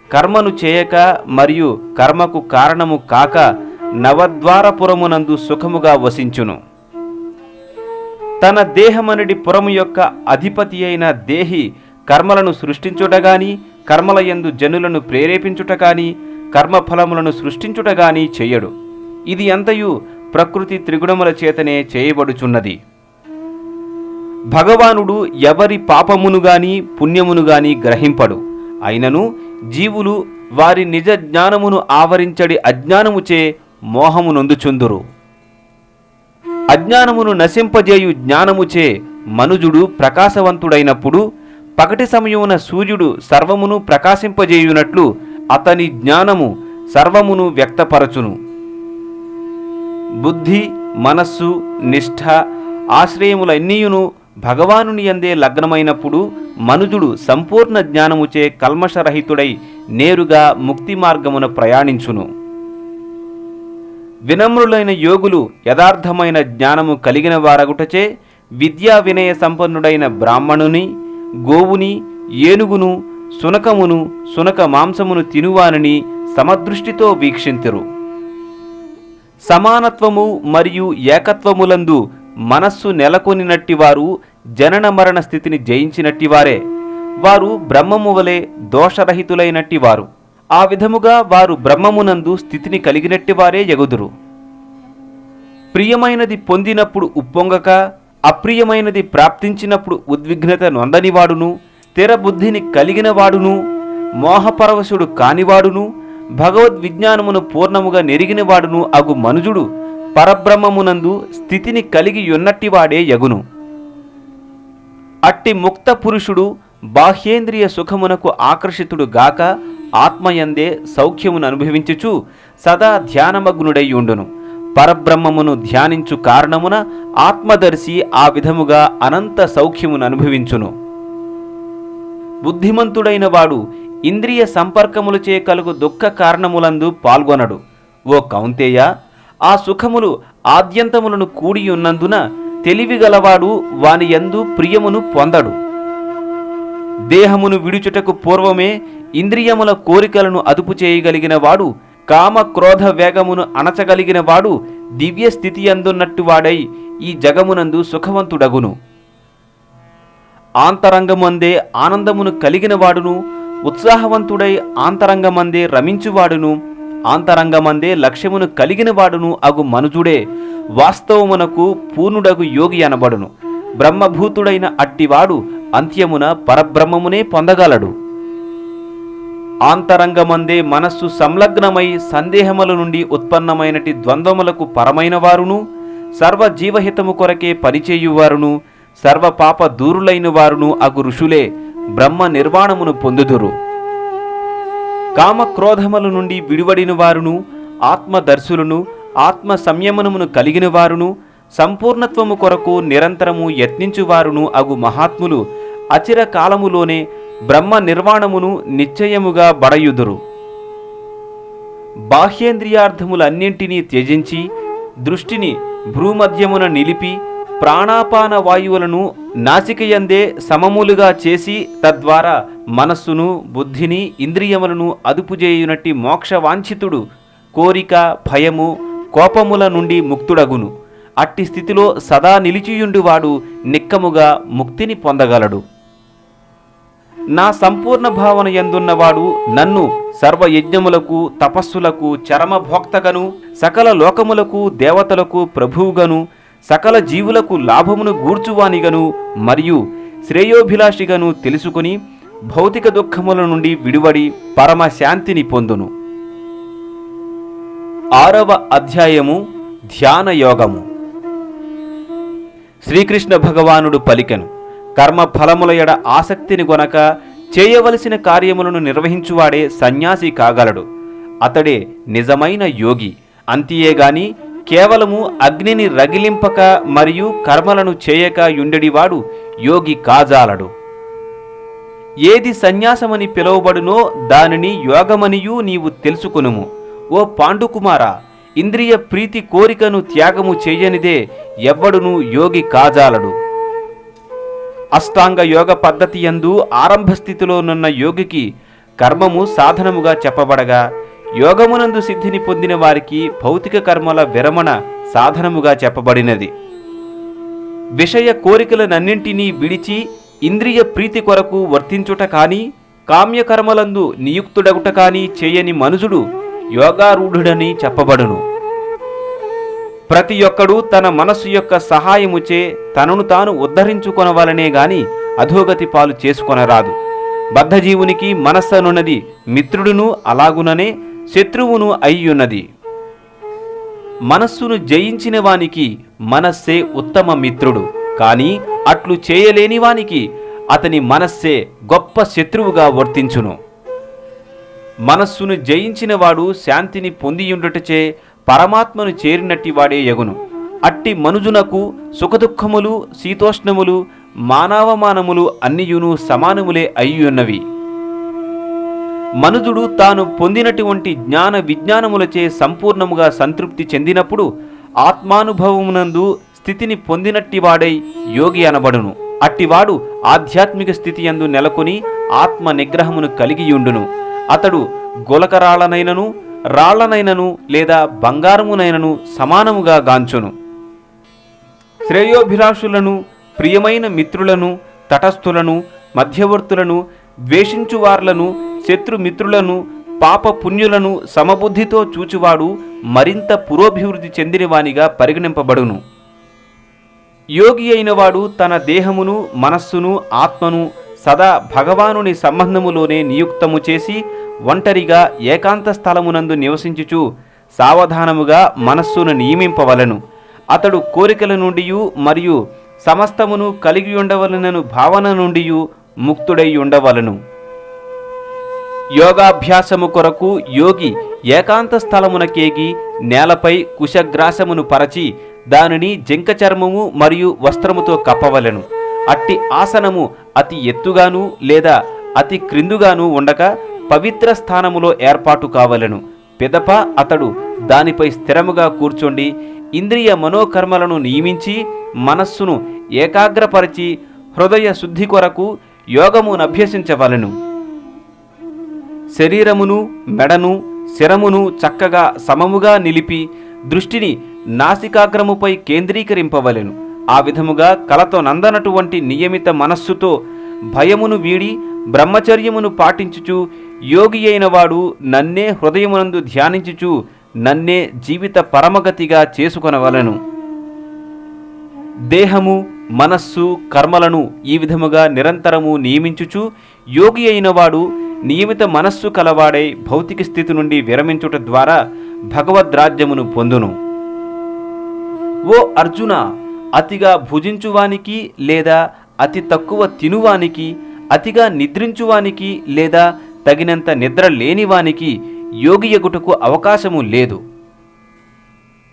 కర్మను చేయక మరియు కర్మకు కారణము కాక నవద్వారపురమునందు సుఖముగా వసించును. తన దేహమనుడి పురము యొక్క అధిపతి అయిన దేహి కర్మలను సృష్టించుటగాని, కర్మలయందు జనులను ప్రేరేపించుటగాని, కర్మఫలములను సృష్టించుటగాని చెయ్యడు. ఇది అంతయు ప్రకృతి త్రిగుణముల చేతనే చేయబడుచున్నది. భగవానుడు ఎవరి పాపమును గాని పుణ్యమును గాని గ్రహింపడు. అయినను జీవులు వారి నిజ జ్ఞానమును ఆవరించడి అజ్ఞానముచే మోహము నొందుచుందురు. అజ్ఞానమును నశింపజేయు జ్ఞానముచే మనుజుడు ప్రకాశవంతుడైనప్పుడు పగటి సమయమున సూర్యుడు సర్వమును ప్రకాశింపజేయునట్లు అతని జ్ఞానము సర్వమును వ్యక్తపరచును. బుద్ధి, మనస్సు, నిష్ఠ, ఆశ్రయములన్నీయును భగవానుని యందే లగ్నమైనప్పుడు మనుజుడు సంపూర్ణ జ్ఞానముచే కల్మషరహితుడై నేరుగా ముక్తి మార్గమున ప్రయాణించును. వినమ్రులైన యోగులు యథార్థమైన జ్ఞానము కలిగిన వారగుటచే విద్యా వినయ సంపన్నుడైన బ్రాహ్మణుని, గోవుని, ఏనుగును, సునకమును, సునక మాంసమును తినువానిని సమదృష్టితో వీక్షింతురు. సమానత్వము మరియు ఏకత్వములందు మనస్సు నెలకొనినట్టివారు జనన మరణ స్థితిని జయించినట్టివారే. వారు బ్రహ్మము వలె దోషరహితులైనట్టివారు. ఆ విధముగా వారు బ్రహ్మమునందు స్థితిని కలిగినట్టివారే ఎగుదురు. ప్రియమైనది పొందినప్పుడు ఉప్పొంగక, అప్రియమైనది ప్రాప్తించినప్పుడు ఉద్విగ్నత నొందనివాడును, స్థిర బుద్ధిని కలిగినవాడును, మోహపరవశుడు కానివాడును, భగవద్విజ్ఞానమును పూర్ణముగా నెరిగినవాడును అగు మనుజుడు పరబ్రహ్మమునందు స్థితిని కలిగి ఉన్నట్టివాడే యగును. అట్టి ముక్త పురుషుడు బాహ్యేంద్రియ సుఖమునకు ఆకర్షితుడు గాక ఆత్మయందే సౌఖ్యమును అనుభవించుచు సదా ధ్యానమగ్నుడై ఉండును. పరబ్రహ్మమును ధ్యానించు కారణమున ఆత్మదర్శి ఆ విధముగా అనంత సౌఖ్యమును అనుభవించును. బుద్ధిమంతుడైన వాడు ఇంద్రియ సంపర్కములచే కలుగు దుఃఖ కారణములందు పాల్గొనడు. ఓ కౌంతేయ, ఆ సుఖములు ఆద్యంతములను కూడియున్నందున తెలివిగలవాడు వాని యందు ప్రియమును పొందడు. దేహమును విడుచుటకు పూర్వమే ఇంద్రియముల కోరికలను అదుపు చేయగలిగిన వాడు, కామ క్రోధ వేగమును అణచగలిగిన వాడు దివ్య స్థితి అందున్నట్టు వాడై ఈ జగమునందు సుఖవంతుడగును. ఆంతరంగమందే ఆనందమును కలిగిన వాడును, ఉత్సాహవంతుడై ఆంతరంగమందే రమించువాడును, ఆంతరంగమందే లక్ష్యమును కలిగిన వాడును అగు మనుజుడే వాస్తవమునకు పూర్ణుడగు యోగి అనబడును. బ్రహ్మభూతుడైన అట్టివాడు అంత్యమున పరబ్రహ్మమునే పొందగలడు. ఆంతరంగమందే మనస్సు సంలగ్నమై సందేహముల నుండి ఉత్పన్నమైనటి ద్వంద్వములకు పరమైన వారును, సర్వజీవహితము కొరకే పనిచేయువారును, సర్వపాప దూరులైన వారును అగు ఋషులే బ్రహ్మ నిర్వాణమును పొందుదురు. కామక్రోధముల నుండి విడివడిన వారును, ఆత్మదర్శులను, ఆత్మ సంయమనమును కలిగిన వారును, సంపూర్ణత్వము కొరకు నిరంతరము యత్నించువారును అగు మహాత్ములు అచిర కాలములోనే బ్రహ్మ నిర్వాణమును నిశ్చయముగా బడయుదురు. బాహ్యేంద్రియార్థములన్నింటినీ త్యజించి దృష్టిని భ్రూమధ్యమున నిలిపి ప్రాణాపాన వాయువులను నాసికయందే సమములుగా చేసి తద్వారా మనస్సును, బుద్ధిని, ఇంద్రియములను అదుపుచేయునట్టి మోక్షవాంఛితుడు కోరిక, భయము, కోపముల నుండి ముక్తుడగును. అట్టి స్థితిలో సదా నిలిచియుండువాడు నిక్కముగా ముక్తిని పొందగలడు. నా సంపూర్ణ భావన యందున్నవాడు నన్ను సర్వయజ్ఞములకు, తపస్సులకు చరమభోక్తగను, సకల లోకములకు, దేవతలకు ప్రభువుగను, సకల జీవులకు లాభమును గూర్చువానిగను మరియు శ్రేయోభిలాషిగను తెలుసుకుని భౌతిక దుఃఖముల నుండి విడివడి పరమశాంతిని పొందును. 6వ అధ్యాయము ధ్యాన యోగము. శ్రీకృష్ణ భగవానుడు పలికెను, కర్మ ఫలముల ఎడ ఆసక్తిని గొనక చేయవలసిన కార్యములను నిర్వహించువాడే సన్యాసి కాగలడు. అతడే నిజమైన యోగి. అంతియేగాని కేవలము అగ్నిని రగిలింపక మరియు కర్మలను చేయక యుండెడివాడు యోగి కాజాలడు. ఏది సన్యాసమని పిలువబడునో దానిని యోగమనియు నీవు తెలుసుకొనుము. ఓ పాండుకుమారా, ఇంద్రియ ప్రీతి కోరికను త్యాగము చేయనిదే ఎవ్వడును యోగి కాజాలడు. అష్టాంగ యోగ పద్ధతి యందు ఆరంభ స్థితిలోనున్న యోగికి కర్మము సాధనముగా చెప్పబడగా, యోగమునందు సిద్ధిని పొందిన వారికి భౌతిక కర్మల విరమణ సాధనముగా చెప్పబడినది. విషయ కోరికలనన్నింటినీ విడిచి ఇంద్రియ ప్రీతి కొరకు వర్తించుట కాని, కామ్యకర్మలందు నియుక్తుడగుట కాని చేయని మనుజుడు యోగారూఢుడని చెప్పబడును. ప్రతి ఒక్కడు తన మనస్సు యొక్క సహాయముచే తనను తాను ఉద్ధరించుకొనవలనే గాని అధోగతి పాలు చేసుకొనరాదు. బద్ధజీవునికి మనస్సనున్నది మిత్రుడును అలాగుననే శత్రువును అయ్యున్నది. మనస్సును జయించిన వానికి మనస్సే ఉత్తమ మిత్రుడు, కాని అట్లు చేయలేని వానికి అతని మనస్సే గొప్ప శత్రువుగా వర్తించును. మనస్సును జయించిన వాడు శాంతిని పొందియుండుటచే పరమాత్మను చేరినట్టి వాడే యగును. అట్టి మనుజునకు సుఖదుఖములు, శీతోష్ణములు, మానవమానములు అన్నియును సమానములే అయ్యున్నవి. మనుజుడు తాను పొందినటువంటి జ్ఞాన విజ్ఞానములచే సంపూర్ణముగా సంతృప్తి చెందినప్పుడు ఆత్మానుభవమునందు స్థితిని పొందినట్టివాడై యోగి అనబడును. అట్టివాడు ఆధ్యాత్మిక స్థితి యందు నెలకొని ఆత్మ నిగ్రహమును కలిగియుండును. అతడు గొలకరాళ్లనైనను రాళ్లనైనను లేదా బంగారమునైనను సమానముగా గాంచును. శ్రేయోభిలాషులను, ప్రియమైన మిత్రులను, తటస్థులను, మధ్యవర్తులను, ద్వేషించువార్లను, శత్రుమిత్రులను, పాప పుణ్యులను సమబుద్ధితో చూచువాడు మరింత పురోభివృద్ధి చెందినవానిగా పరిగణింపబడును. యోగి అయినవాడు తన దేహమును, మనస్సును, ఆత్మను సదా భగవానుని సంబంధములోనే నియుక్తము చేసి ఒంటరిగా ఏకాంత స్థలమునందు నివసించుచు సావధానముగా మనస్సును నియమింపవలను. అతడు కోరికల నుండి మరియు సమస్తమును కలిగి ఉండవలనను భావన నుండి ముక్తుడై ఉండవలను. యోగాభ్యాసము కొరకు యోగి ఏకాంత స్థలమునకేగి నేలపై కుశగ్రాసమును పరచి దానిని జింక చర్మము మరియు వస్త్రముతో కప్పవలెను. అట్టి ఆసనము అతి ఎత్తుగాను లేదా అతి క్రిందుగాను ఉండక పవిత్ర స్థానములో ఏర్పాటు కావలెను. పిదప అతడు దానిపై స్థిరముగా కూర్చొండి ఇంద్రియ మనోకర్మలను నియమించి మనస్సును ఏకాగ్రపరిచి హృదయ శుద్ధి కొరకు యోగమునభ్యసించవలెను. శరీరమును, మెడను, శిరమును చక్కగా సమముగా నిలిపి దృష్టిని నాసికాగ్రముపై కేంద్రీకరింపవలెను. ఆ విధముగా కలతో నందనటువంటి నియమిత మనస్సుతో భయమును వీడి బ్రహ్మచర్యమును పాటించుచు యోగి అయిన వాడు నన్నే హృదయమునందు ధ్యానించుచు నన్నే జీవిత పరమగతిగా చేసుకొనవలెను. దేహము, మనస్సు, కర్మలను ఈ విధముగా నిరంతరము నియమించుచు యోగి అయిన వాడు నియమిత మనస్సు కలవాడై భౌతిక స్థితి నుండి విరమించుట ద్వారా భగవద్రాజ్యమును పొందును. ఓ అర్జున, అతిగా భుజించువానికి లేదా అతి తక్కువ తినువానికి, అతిగా నిద్రించువానికి లేదా తగినంత నిద్ర లేనివానికి యోగియగుటకు అవకాశము లేదు.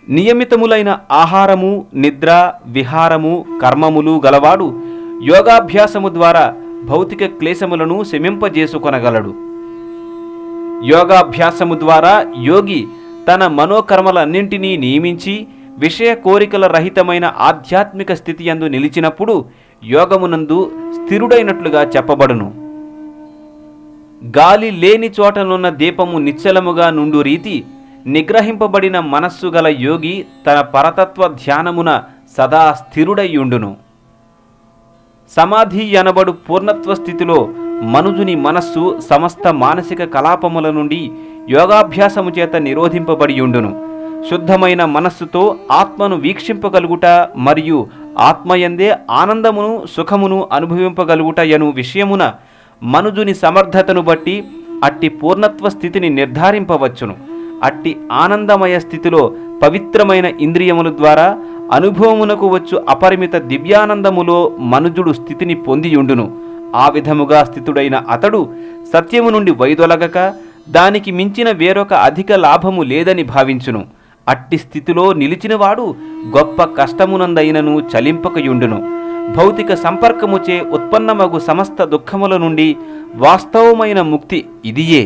నియమితములైన ఆహారము, నిద్ర, విహారము, కర్మములు గలవాడు యోగాభ్యాసము ద్వారా భౌతిక క్లేశములను శమింపజేసుకొనగలడు. యోగాభ్యాసము ద్వారా యోగి తన మనోకర్మలన్నింటినీ నియమించి విషయ కోరికల రహితమైన ఆధ్యాత్మిక స్థితి యందు నిలిచినప్పుడు యోగమునందు స్థిరుడైనట్లుగా చెప్పబడును. గాలి లేని చోటనున్న దీపము నిశ్చలముగా నుండు రీతి నిగ్రహింపబడిన మనస్సు గల యోగి తన పరతత్వ ధ్యానమున సదా స్థిరుడైయుండును. సమాధి అనబడు పూర్ణత్వ స్థితిలో మనుజుని మనస్సు సమస్త మానసిక కలాపముల నుండి యోగాభ్యాసము చేత నిరోధింపబడియుండును. శుద్ధమైన మనస్సుతో ఆత్మను వీక్షింపగలుగుట మరియు ఆత్మయందే ఆనందమును సుఖమును అనుభవింపగలుగుట యను విషయమున మనుజుని సమర్థతను బట్టి అట్టి పూర్ణత్వ స్థితిని నిర్ధారింపవచ్చును. అట్టి ఆనందమయ స్థితిలో పవిత్రమైన ఇంద్రియముల ద్వారా అనుభవమునకు వచ్చు అపరిమిత దివ్యానందములో మనుజుడు స్థితిని పొందియుండును. ఆ విధముగా స్థితుడైన అతడు సత్యము నుండి వైదొలగక దానికి మించిన వేరొక అధిక లాభము లేదని భావించును. అట్టి స్థితిలో నిలిచినవాడు గొప్ప కష్టమునందైనను చలింపకయుండును. భౌతిక సంపర్కముచే ఉత్పన్నమగు సమస్త దుఃఖముల నుండి వాస్తవమైన ముక్తి ఇదియే.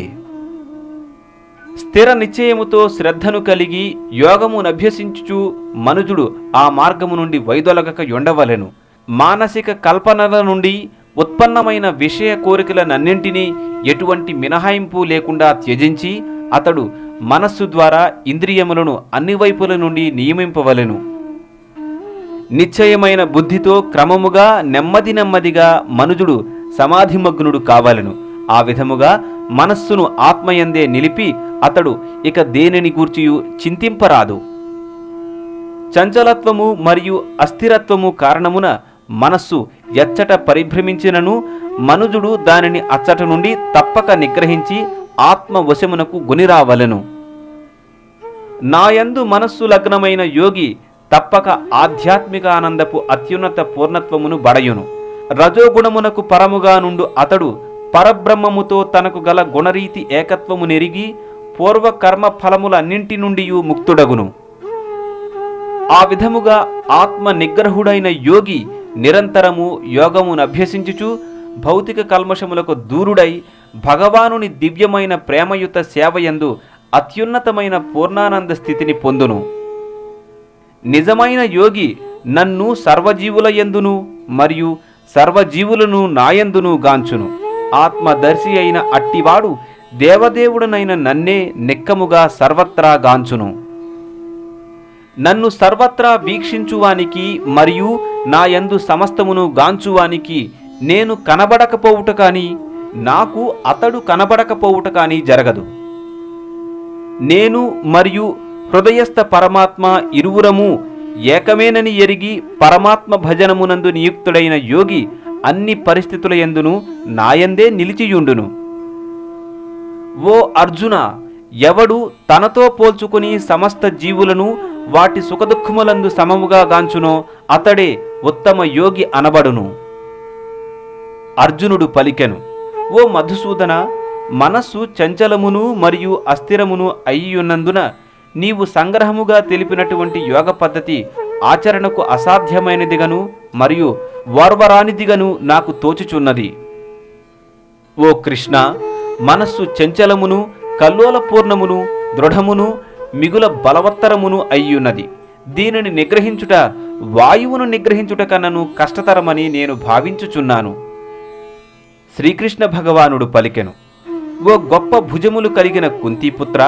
స్థిర నిశ్చయముతో శ్రద్ధను కలిగి యోగమునభ్యసించుచు మనుజుడు ఆ మార్గము నుండి వైదొలగక ఉండవలెను. మానసిక కల్పనల నుండి ఉత్పన్నమైన విషయ కోరికలనన్నింటినీ ఎటువంటి మినహాయింపు లేకుండా త్యజించి అతడు మనస్సు ద్వారా ఇంద్రియములను అన్ని వైపుల నుండి నియమింపవలెను. నిశ్చయమైన బుద్ధితో క్రమముగా నెమ్మదిగా మనుజుడు సమాధిమగ్నుడు కావలెను. ఆ విధముగా మనస్సును ఆత్మయందే నిలిపి అతడు ఇక దేనిని గూర్చియు చింతింపరాదు. చంచలత్వము మరియు అస్థిరత్వము కారణమున మనస్సు ఎచ్చట పరిభ్రమించినను మనుజుడు దానిని అచ్చట నుండి తప్పక నిగ్రహించి ఆత్మవశమునకు గునిరావలెను. నాయందు మనస్సు లగ్నమైన యోగి తప్పక ఆధ్యాత్మిక ఆనందపు అత్యున్నత పూర్ణత్వమును బడయును. రజోగుణమునకు పరముగా నుండు అతడు పరబ్రహ్మముతో తనకు గల గుణరీతి ఏకత్వము నెరిగి పూర్వకర్మ ఫలములన్నింటి నుండి ముక్తుడగును. ఆ విధముగా ఆత్మ నిగ్రహుడైన యోగి నిరంతరము యోగమునభ్యసించుచు భౌతిక కల్మషములకు దూరుడై భగవానుని దివ్యమైన ప్రేమయుత సేవయందు అత్యున్నతమైన పూర్ణానంద స్థితిని పొందును. నిజమైన యోగి నన్ను సర్వజీవుల యందును మరియు సర్వజీవులను నాయందును గాంచును. ఆత్మదర్శి అయిన అట్టివాడు దేవదేవుడనైన నన్నే నిక్కముగా సర్వత్రా గాంచును. నన్ను సర్వత్రా వీక్షించువానికి మరియు నాయందు సమస్తమును గాంచువానికి నేను కనబడకపోవుట కాని నాకు అతడు కనబడకపోవుట కాని జరగదు. నేను మరియు హృదయస్థ పరమాత్మ ఇరువురము ఏకమేనని ఎరిగి పరమాత్మ భజనమునందు నియుక్తుడైన యోగి అన్ని పరిస్థితుల యందును నాయందే నిలిచియుండును. ఓ అర్జున, ఎవడు తనతో పోల్చుకుని సమస్త జీవులను వాటి సుఖదుఖములందు సమముగా గాంచునో అతడే ఉత్తమ యోగి అనబడును. అర్జునుడు పలికెను, ఓ మధుసూదన, మనస్సు చంచలమును మరియు అస్థిరమును అయ్యున్నందున నీవు సంగ్రహముగా తెలిపినటువంటి యోగ పద్ధతి ఆచరణకు అసాధ్యమైనదిగను మరియు వార్వరానిదిగను నాకు తోచుచున్నది. ఓ కృష్ణ, మనస్సు చంచలమును కల్లోలపూర్ణమును దృఢమును మిగుల బలవత్తరమును అయ్యున్నది. దీనిని నిగ్రహించుట వాయువును నిగ్రహించుట కన్నను కష్టతరమని నేను భావించుచున్నాను. శ్రీకృష్ణ భగవానుడు పలికెను, ఓ గొప్ప భుజములు కలిగిన కుంతీపుత్ర,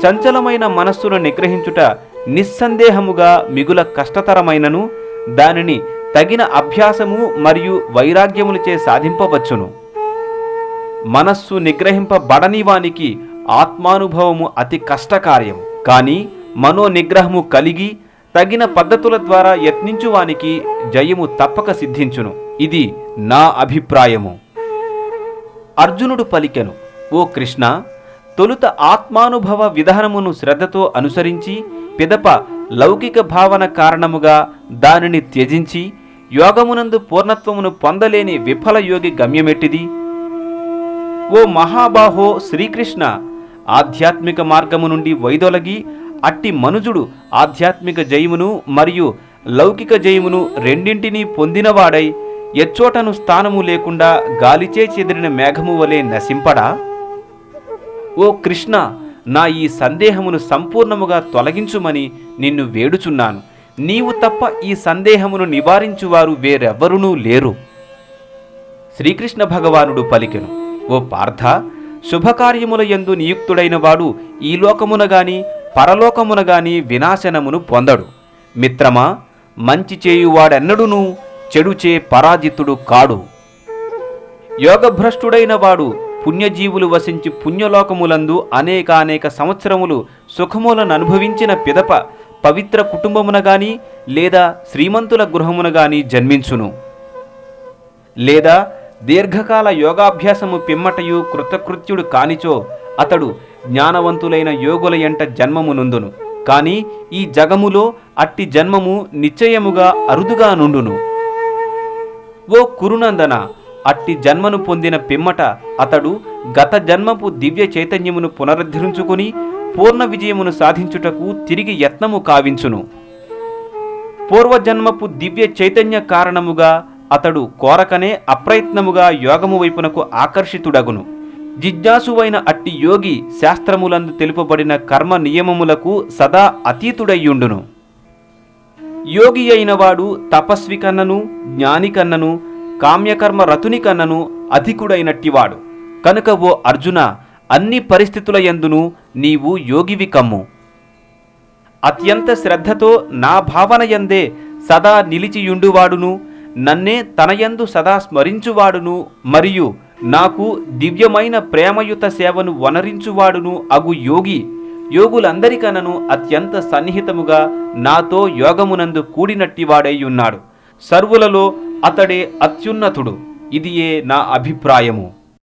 చంచలమైన మనస్సును నిగ్రహించుట నిస్సందేహముగా మిగుల కష్టతరమైనను దానిని తగిన అభ్యాసము మరియు వైరాగ్యములచే సాధింపవచ్చును. మనస్సు నిగ్రహింపబడనివానికి ఆత్మానుభవము అతి కష్టకార్యము. కానీ మనోనిగ్రహము కలిగి తగిన పద్ధతుల ద్వారా యత్నించువానికి జయము తప్పక సిద్ధించును. ఇది నా అభిప్రాయము. అర్జునుడు పలికెను, ఓ కృష్ణ, తొలుత ఆత్మానుభవ విధానమును శ్రద్ధతో అనుసరించి పిదప లౌకిక భావన కారణముగా దానిని త్యజించి యోగమునందు పూర్ణత్వమును పొందలేని విఫల యోగి గమ్యమెట్టిది. ఓ మహాబాహో శ్రీకృష్ణ, ఆధ్యాత్మిక మార్గము నుండి వైదొలగి అట్టి మనుజుడు ఆధ్యాత్మిక జయమును మరియు లౌకిక జయమును రెండింటినీ పొందినవాడై ఎచ్చోటను స్థానము లేకుండా గాలిచే చెదిరిన మేఘము వలె నశింపడా? ఓ కృష్ణ, నా ఈ సందేహమును సంపూర్ణముగా తొలగించుమని నిన్ను వేడుచున్నాను. నీవు తప్ప ఈ సందేహమును నివారించువారు వేరెవ్వరునూ లేరు. శ్రీకృష్ణ భగవానుడు పలికెను, ఓ పార్థ, శుభకార్యముల యందు నియుక్తుడైన వాడు ఈ లోకమున గాని పరలోకమున గాని వినాశనమును పొందడు. మిత్రమా, మంచి చేయువాడెన్నడునూ చెడుచే పరాజితుడు కాడు. యోగభ్రష్టుడైన వాడు పుణ్యజీవులు వసించి పుణ్యలోకములందు అనేక సంవత్సరములు సుఖములను అనుభవించిన పిదప పవిత్ర కుటుంబమున గాని లేదా శ్రీమంతుల గృహమున గాని జన్మించును. లేదా దీర్ఘకాల యోగాభ్యాసము పిమ్మటయు కృతకృత్యుడు కానిచో అతడు జ్ఞానవంతులైన యోగుల ఎంట జన్మమునందును. కాని ఈ జగములో అట్టి జన్మము నిశ్చయముగా అరుదుగా నుండును. ఓ కురునందన, అట్టి జన్మను పొందిన పిమ్మట అతడు గత జన్మపు దివ్య చైతన్యమును పునరుద్ధరించుకుని పూర్ణ విజయమును సాధించుటకు తిరిగి యత్నము కావించును. పూర్వజన్మపు దివ్య చైతన్య కారణముగా అతడు కోరకనే అప్రయత్నముగా యోగము వైపునకు ఆకర్షితుడగును. జిజ్ఞాసువైన అట్టి యోగి శాస్త్రములందు తెలుపబడిన కర్మ నియమములకు సదా అతీతుడయ్యుండును. యోగి అయినవాడు తపస్వి కన్నను, జ్ఞాని కన్నను, కామ్యకర్మ రతుని కన్నను అధికుడైనట్టివాడు. కనుక ఓ అర్జున, అన్ని పరిస్థితుల యందును నీవు యోగివి కమ్ము. అత్యంత శ్రద్ధతో నా భావన యందే సదా నిలిచియుండువాడును, నన్నే తనయందు సదా స్మరించువాడును, మరియు నాకు దివ్యమైన ప్రేమయుత సేవను వనరించువాడును అగు యోగి యోగులందరికనను అత్యంత సన్నిహితముగా నాతో యోగమునందు కూడినట్టివాడై ఉన్నాడు. సర్వులలో అతడే అత్యున్నతుడు. ఇదియే నా అభిప్రాయము.